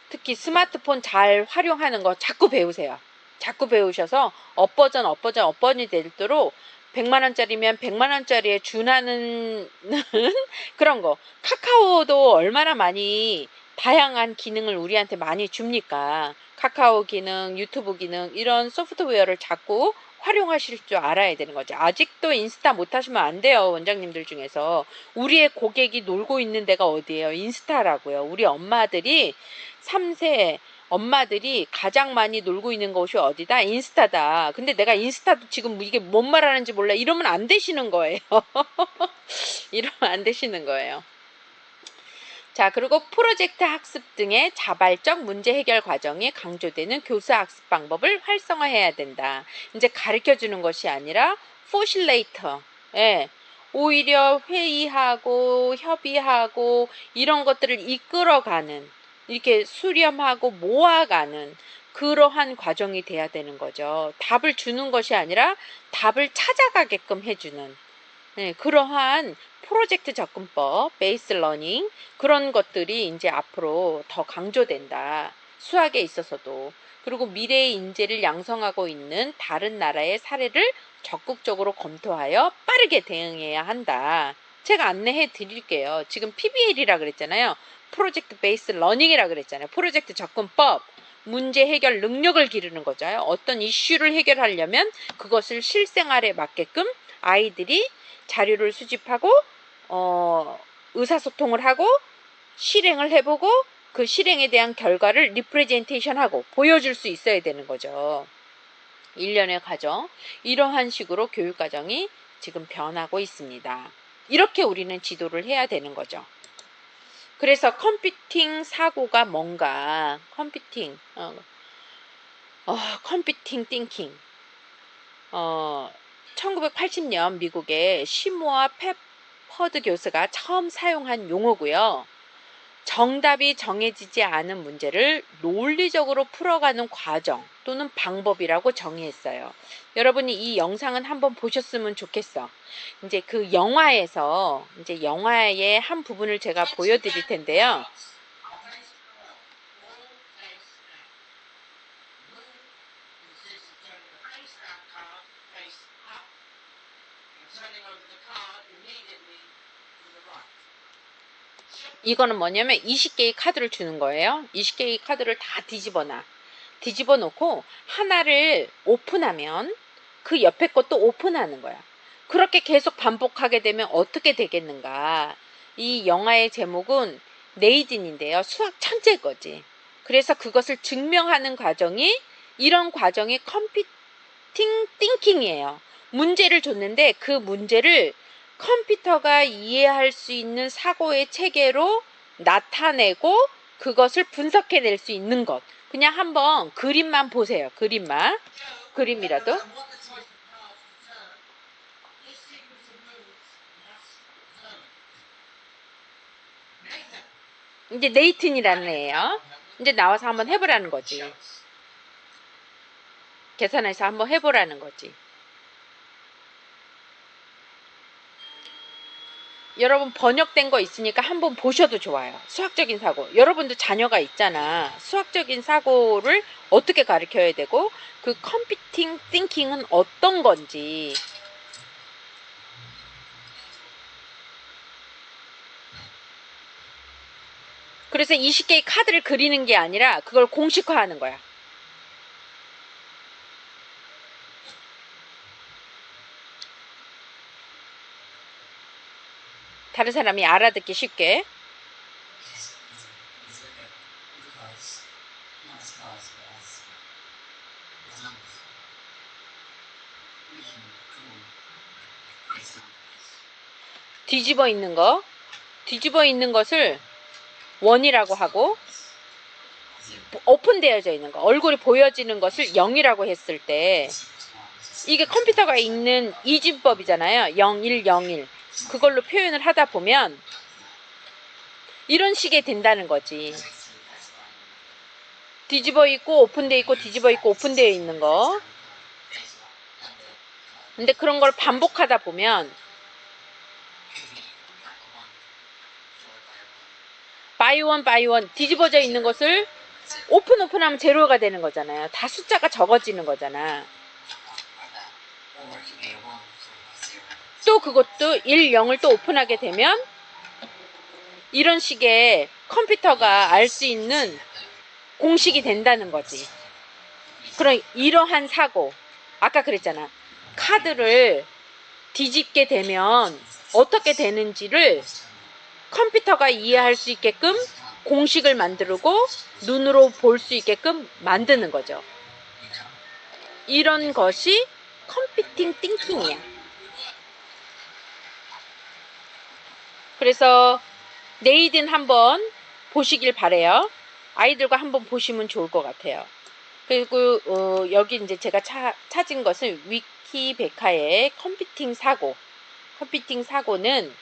특히 스마트폰 잘 활용하는 거 자꾸 배우세요. 자꾸 배우셔서 업버전이 되도록 100만 원짜리면 100만 원짜리에 준하는 그런 거. 카카오도 얼마나 많이 다양한 기능을 우리한테 많이 줍니까? 카카오 기능, 유튜브 기능, 이런 소프트웨어를 자꾸 활용하실 줄 알아야 되는 거죠. 아직도 인스타 못 하시면 안 돼요. 원장님들 중에서. 우리의 고객이 놀고 있는 데가 어디예요? 인스타라고요. 우리 엄마들이 3세, 엄마들이 가장 많이 놀고 있는 곳이 어디다? 인스타다. 근데 내가 인스타도 지금 이게 뭔 말하는지 몰라. 이러면 안 되시는 거예요. 이러면 안 되시는 거예요. 자, 그리고 프로젝트 학습 등의 자발적 문제 해결 과정이 강조되는 교수 학습 방법을 활성화해야 된다. 이제 가르쳐 주는 것이 아니라 포실레이터. 예. 오히려 회의하고 협의하고 이런 것들을 이끌어가는, 이렇게 수렴하고 모아가는 그러한 과정이 돼야 되는 거죠. 답을 주는 것이 아니라 답을 찾아가게끔 해주는, 네, 그러한 프로젝트 접근법, 베이스 러닝, 그런 것들이 이제 앞으로 더 강조된다. 수학에 있어서도. 그리고 미래의 인재를 양성하고 있는 다른 나라의 사례를 적극적으로 검토하여 빠르게 대응해야 한다. 제가 안내해 드릴게요. 지금 PBL이라 그랬잖아요. 프로젝트 베이스 러닝이라 그랬잖아요. 프로젝트 접근법. 문제 해결 능력을 기르는 거죠. 어떤 이슈를 해결하려면 그것을 실생활에 맞게끔 아이들이 자료를 수집하고 의사소통을 하고 실행을 해보고 그 실행에 대한 결과를 리프레젠테이션하고 보여줄 수 있어야 되는 거죠. 1년의 과정. 이러한 식으로 교육과정이 지금 변하고 있습니다. 이렇게 우리는 지도를 해야 되는 거죠. 그래서 컴퓨팅 사고가 뭔가, 컴퓨팅 띵킹. 1980년 미국의 시모아 페퍼드 교수가 처음 사용한 용어고요. 정답이 정해지지 않은 문제를 논리적으로 풀어가는 과정 또는 방법이라고 정의했어요. 여러분이 이 영상은 한번 보셨으면 좋겠어. 이제 그 영화에서, 이제 영화의 한 부분을 제가 보여드릴 텐데요. 이거는 뭐냐면 20개의 카드를 주는 거예요. 20개의 카드를 다 뒤집어 놓고 하나를 오픈하면 그 옆에 것도 오픈하는 거야. 그렇게 계속 반복하게 되면 어떻게 되겠는가. 이 영화의 제목은 네이진인데요. 수학 천재 거지. 그래서 그것을 증명하는 과정이, 이런 과정이 컴퓨팅 띵킹이에요. 문제를 줬는데 그 문제를 컴퓨터가 이해할 수 있는 사고의 체계로 나타내고 그것을 분석해낼 수 있는 것. 그냥 한번 그림만 보세요. 그림이라도. 이제 네이튼이라는 애예요. 이제 나와서 한번 해보라는 거지. 계산해서 한번 해보라는 거지. 여러분 번역된 거 있으니까 한번 보셔도 좋아요. 수학적인 사고. 여러분도 자녀가 있잖아. 수학적인 사고를 어떻게 가르쳐야 되고 그 컴퓨팅 띵킹은 어떤 건지. 그래서 20개의 카드를 그리는 게 아니라 그걸 공식화하는 거야. 다른 사람이 알아듣기 쉽게. 뒤집어 있는 것을 원이라고 하고, 오픈되어져 있는 거, 얼굴이 보여지는 것을 0이라고 했을 때, 이게 컴퓨터가 읽는 이진법이잖아요. 0, 1, 0, 1. 그걸로 표현을 하다 보면 이런 식이 된다는 거지. 뒤집어 있고 오픈되어 있고 뒤집어 있고 오픈되어 있는 거. 근데 그런 걸 반복하다 보면 바이 원 뒤집어져 있는 것을 오픈하면 제로가 되는 거잖아요. 다 숫자가 적어지는 거잖아. 또 그것도 1, 0을 또 오픈하게 되면 이런 식의 컴퓨터가 알 수 있는 공식이 된다는 거지. 그럼 이러한 사고, 아까 그랬잖아. 카드를 뒤집게 되면 어떻게 되는지를 컴퓨터가 이해할 수 있게끔 공식을 만들고 눈으로 볼 수 있게끔 만드는 거죠. 이런 것이 컴피팅 띵킹이야. 그래서 내일은 한번 보시길 바래요. 아이들과 한번 보시면 좋을 것 같아요. 그리고 여기 이제 제가 찾은 것은 위키백화의 컴피팅 사고. 컴피팅 사고는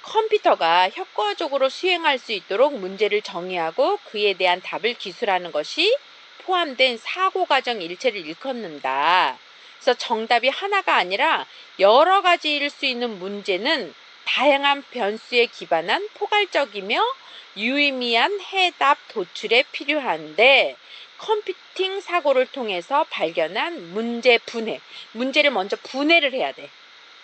컴퓨터가 효과적으로 수행할 수 있도록 문제를 정의하고 그에 대한 답을 기술하는 것이 포함된 사고 과정 일체를 일컫는다. 그래서 정답이 하나가 아니라 여러 가지일 수 있는 문제는 다양한 변수에 기반한 포괄적이며 유의미한 해답 도출에 필요한데 컴퓨팅 사고를 통해서 발견한 문제 분해. 문제를 먼저 분해를 해야 돼.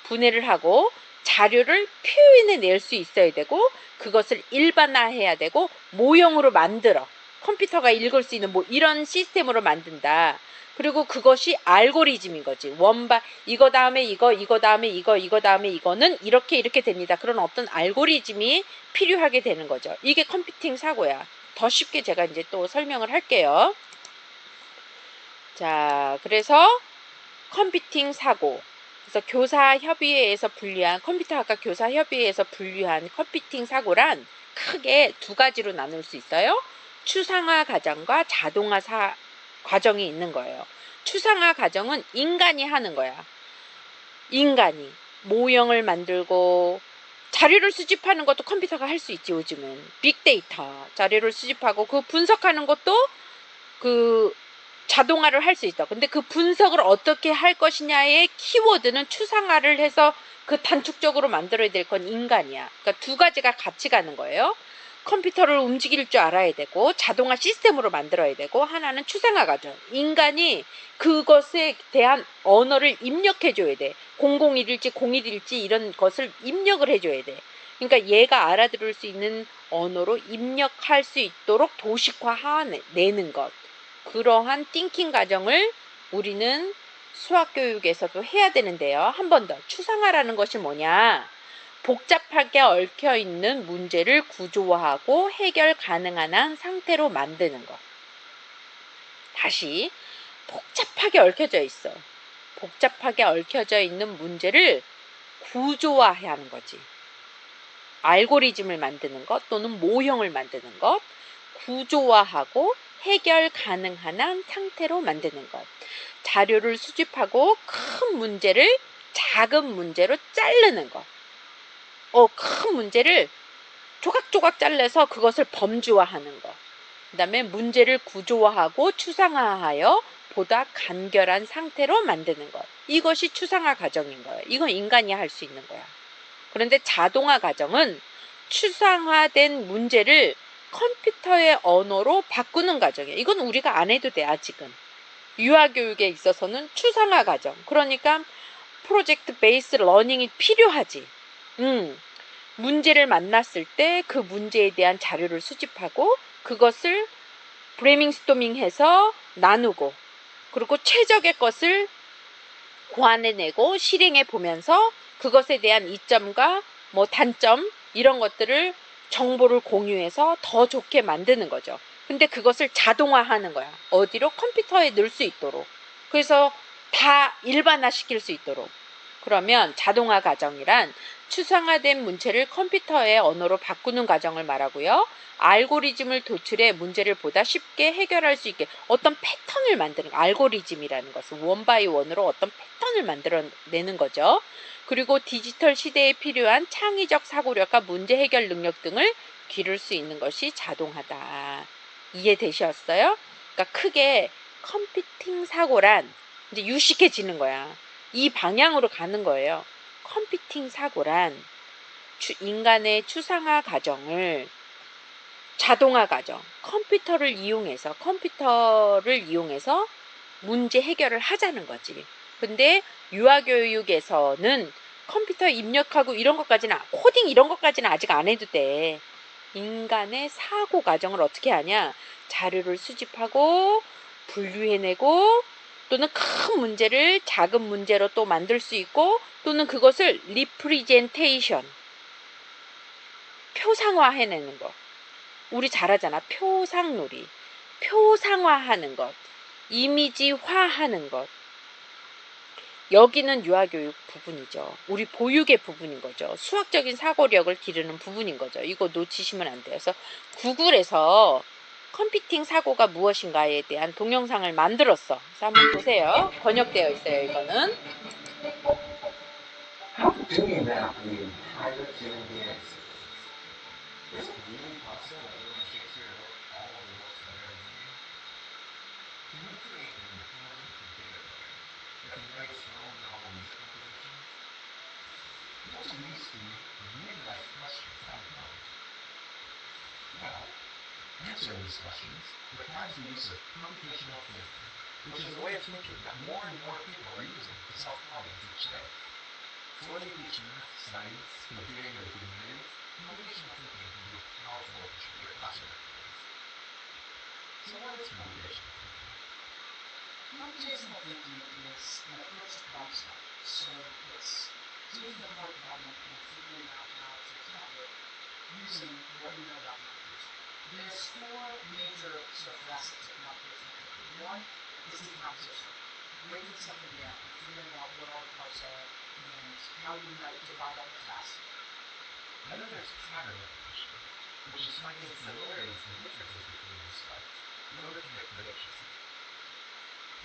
분해를 하고 자료를 표현해낼 수 있어야 되고 그것을 일반화해야 되고 모형으로 만들어. 컴퓨터가 읽을 수 있는 뭐 이런 시스템으로 만든다. 그리고 그것이 알고리즘인 거지. 이거 다음에 이거 다음에 이거 다음에 이거는 이렇게 됩니다. 그런 어떤 알고리즘이 필요하게 되는 거죠. 이게 컴퓨팅 사고야. 더 쉽게 제가 이제 또 설명을 할게요. 자, 그래서 컴퓨팅 사고. 그래서 컴퓨터학과 교사협의회에서 분류한 컴퓨팅 사고란 크게 두 가지로 나눌 수 있어요. 추상화 과정과 자동화 과정이 있는 거예요. 추상화 과정은 인간이 하는 거야. 인간이 모형을 만들고 자료를 수집하는 것도 컴퓨터가 할 수 있지. 요즘은 빅데이터 자료를 수집하고 그 분석하는 것도 그 자동화를 할 수 있어. 근데 그 분석을 어떻게 할 것이냐의 키워드는 추상화를 해서 그 단축적으로 만들어야 될 건 인간이야. 그러니까 두 가지가 같이 가는 거예요. 컴퓨터를 움직일 줄 알아야 되고 자동화 시스템으로 만들어야 되고 하나는 추상화 과정. 인간이 그것에 대한 언어를 입력해 줘야 돼. 001일지 01일지 이런 것을 입력을 해줘야 돼. 그러니까 얘가 알아들을 수 있는 언어로 입력할 수 있도록 도식화내는 것. 그러한 띵킹 과정을 우리는 수학교육에서도 해야 되는데요. 한 번 더. 추상화라는 것이 뭐냐? 복잡하게 얽혀있는 문제를 구조화하고 해결 가능한 한 상태로 만드는 것. 다시 복잡하게 얽혀져 있어. 복잡하게 얽혀져 있는 문제를 구조화해야 하는 거지. 알고리즘을 만드는 것 또는 모형을 만드는 것, 구조화하고 해결 가능한 한 상태로 만드는 것. 자료를 수집하고 큰 문제를 작은 문제로 자르는 것. 큰 문제를 조각조각 잘라서 그것을 범주화하는 것. 그 다음에 문제를 구조화하고 추상화하여 보다 간결한 상태로 만드는 것. 이것이 추상화 과정인 거예요. 이건 인간이 할 수 있는 거야. 그런데 자동화 과정은 추상화된 문제를 컴퓨터의 언어로 바꾸는 과정이에요. 이건 우리가 안 해도 돼, 아직은. 유아교육에 있어서는 추상화 과정. 그러니까 프로젝트 베이스 러닝이 필요하지. 문제를 만났을 때 그 문제에 대한 자료를 수집하고 그것을 브레인스토밍해서 나누고 그리고 최적의 것을 고안해내고 실행해 보면서 그것에 대한 이점과 뭐 단점 이런 것들을 정보를 공유해서 더 좋게 만드는 거죠. 근데 그것을 자동화하는 거야. 어디로? 컴퓨터에 넣을 수 있도록. 그래서 다 일반화시킬 수 있도록. 그러면 자동화 과정이란 추상화된 문체를 컴퓨터의 언어로 바꾸는 과정을 말하고요. 알고리즘을 도출해 문제를 보다 쉽게 해결할 수 있게 어떤 패턴을 만드는 알고리즘이라는 것은 원바이 원으로 어떤 패턴을 만들어내는 거죠. 그리고 디지털 시대에 필요한 창의적 사고력과 문제 해결 능력 등을 기를 수 있는 것이 자동화다. 이해되셨어요? 그러니까 크게 컴퓨팅 사고란 이제 유식해지는 거야. 이 방향으로 가는 거예요. 컴퓨팅 사고란 인간의 추상화 과정을 자동화 과정, 컴퓨터를 이용해서 문제 해결을 하자는 거지. 근데 유아교육에서는 컴퓨터 입력하고 이런 것까지는 코딩 이런 것까지는 아직 안 해도 돼. 인간의 사고 과정을 어떻게 하냐? 자료를 수집하고 분류해내고 또는 큰 문제를 작은 문제로 또 만들 수 있고 또는 그것을 리프리젠테이션 표상화해내는 거. 우리 잘하잖아. 표상놀이. 표상화하는 것. 이미지화하는 것. 여기는 유아교육 부분이죠. 우리 보육의 부분인 거죠. 수학적인 사고력을 기르는 부분인 거죠. 이거 놓치시면 안 돼요. 그래서 구글에서 컴퓨팅 사고가 무엇인가에 대한 동영상을 만들었어. 그래서 한번 보세요. 번역되어 있어요. 이거는. How doing that with private family access? Is it really possible that William Shakespeare wrote all of the works that are in the name? Can we create an intelligent computer program that can write its own novel music compositions? What are these three really nice questions have in common? Well, answering these questions requires the use of computational thinking, which is a way of thinking that more and more people are using to solve problems each day. So whether you teach math, science, computing, or the humanities, computational thinking can be a powerful addition to your classroom activities. So what is computational thinking? Computational thinking is an approach to problem solving. So it's taking a hard problem and figuring out how to tackle it using what we know about numbers. There's four major sort of facets of computational thinking. One is decomposition, breaking something down, figuring out what all the parts are and how you might divide up the task. And then there's pattern recognition, which is finding similarities and differences between these parts in order to make predictions.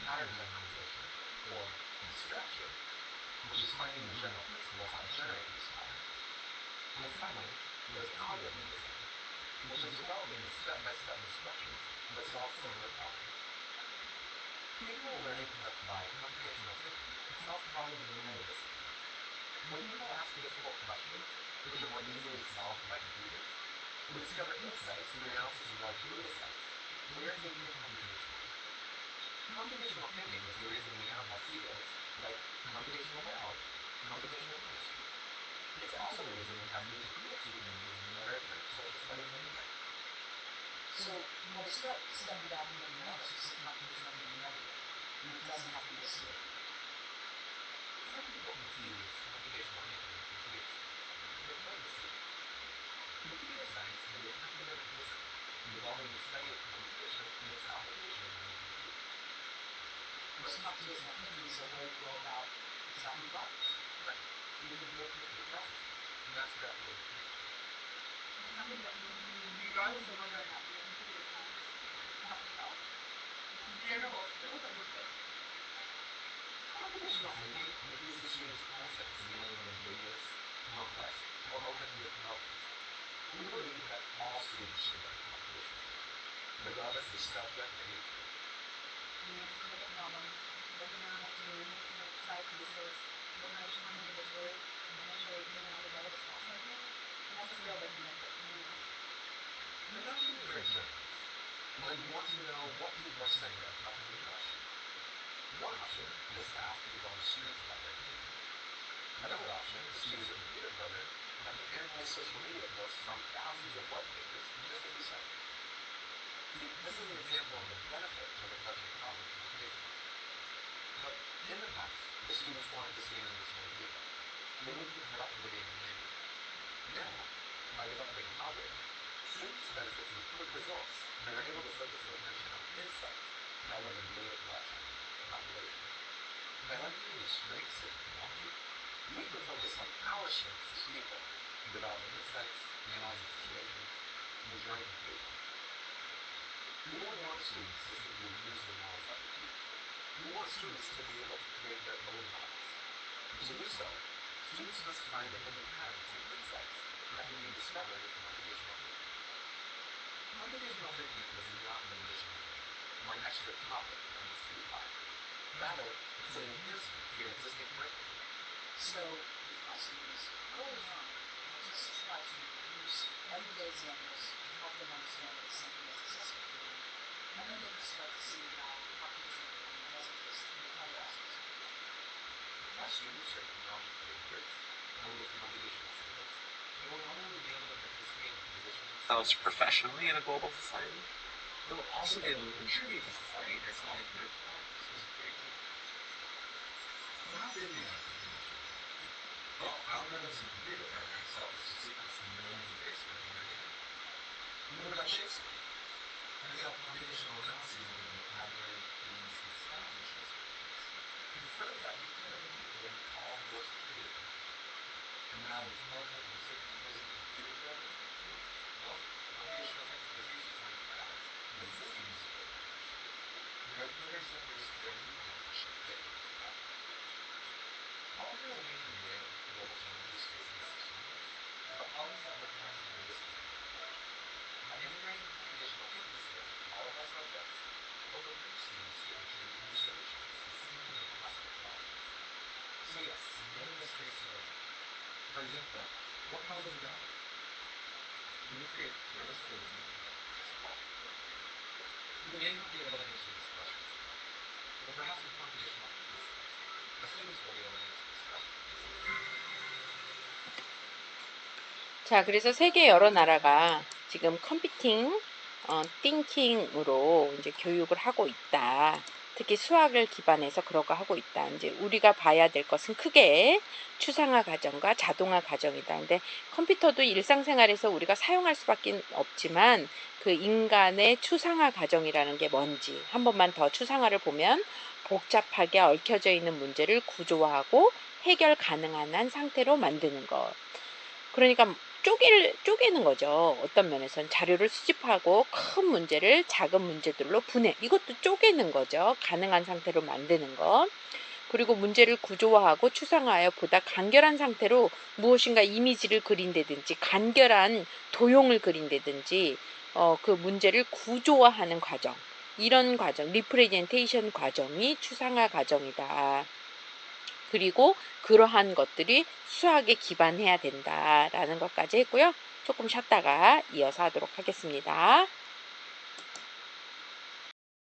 Pattern memorization, or abstraction, which is finding the general principles that generate these patterns. And finally, there's algorithm design, which is developing step-by-step instructions that solve similar problems. People are learning to apply computational thinking to solve problems in many disciplines. When people ask difficult questions, which are more easily solved by computers, or discover insights through analysis of large data sets, we are thinking computationally. Computational thinking is the reason we now have fields like computational biology, computational chemistry. It's also the reason we have new techniques we can use in literature, such as studying the media. So when we start stepping back and looking at this, we see computational thinking everywhere. And it doesn't have to be a skill. Some people confuse computational thinking with computer science, but plain to see. Computer science is an academic discipline involving the study of computation and its application in the computer. Of course, computational thinking is a way to go about solving problems. Right. You can do it through processes, and that's exactly what it's doing. Regardless of whether or not you're a computer scientist or something else, in general, skills are good. Computational thinking introduces students concepts of dealing with ambiguous, complex, or open-ended problems. We believe that all students should learn computational thinking, regardless of subject or age. You look at problems, break it down into precise pieces, organize them individually, and eventually figure out a way to solve something. And that's a skill that can benefit anyone. But not to be very generous. When you want to know what people are saying about topics of discussion. One option is to ask people on the streets about their opinion. Another option is to use a computer program that can analyze social media posts from thousands of web pages in just a few seconds. See, this is an example of the benefit of approaching problems computationally. But in the past, the students wanted to see and understand data. They needed to collect the data manually. Now, by developing an algorithm, students benefit from quick results and are able to focus their attention on insights rather than data collection and calculation. By leveraging the strengths of technology, we can focus on our strengths as people in developing insights, analyzing situations, and enjoying conclusions. We don't want students to simply use the knowledge that we teach. We want students to be able to create their own knowledge. To do so, students must find the hidden patterns and insights that can be discovered in computational thinking. Computational thinking is not an addition to or an extra topic that needs to be taught. Rather, it's an enhancement to your existing curriculum. So, with my students, early on, I just try to use everyday examples to help them understand what something is accessible to them. And then they can start to see how computational thinking does exist in other aspects of life. As students are technologically literate and will become computational scientists, they will not only be able to participate and position themselves professionally in a global society, they will also be able to contribute to society by solving their problems with creativity. So how did we have computational thinking? Well, algorithms and computer programs help us to sequence the millions of base pairs in our DNA. We what about Shakespeare? He's got computational analyses of the vocabulary, themes, and styles of Shakespeare. Instead of that, you can then all the works created. And now with modern music using computer graphics, well, computational technique is used to find patterns in existing music programs. There are letters that produce very new composition that can be found. All of the main demand global challenges facing society are the problems that recognize the latest technology. By integrating computational techniques into all of our subjects, we'll encourage students to contribute new solutions to seemingly impossible problems. So yes, many mysteries to learn. For example, what causes a dog? Can you create realistic reasoning as well? We may not be able to answer these questions today, but perhaps with computational techniques, our students will be able to answer these questions. 자, 그래서 세계 여러 나라가 지금 컴퓨팅, 띵킹으로 이제 교육을 하고 있다. 특히 수학을 기반해서 그런 거 하고 있다. 이제 우리가 봐야 될 것은 크게 추상화 과정과 자동화 과정이다. 근데 컴퓨터도 일상생활에서 우리가 사용할 수밖에 없지만 그 인간의 추상화 과정이라는 게 뭔지 한 번만 더 추상화를 보면 복잡하게 얽혀져 있는 문제를 구조화하고 해결 가능한 한 상태로 만드는 것. 그러니까 쪼개는 거죠. 어떤 면에서는 자료를 수집하고 큰 문제를 작은 문제들로 분해. 이것도 쪼개는 거죠. 가능한 상태로 만드는 것. 그리고 문제를 구조화하고 추상화하여 보다 간결한 상태로 무엇인가 이미지를 그린다든지 간결한 도형을 그린다든지 그 문제를 구조화하는 과정. 이런 과정, 리프레젠테이션 과정이 추상화 과정이다. 그리고 그러한 것들이 수학에 기반해야 된다라는 것까지 했고요. 조금 쉬었다가 이어서 하도록 하겠습니다.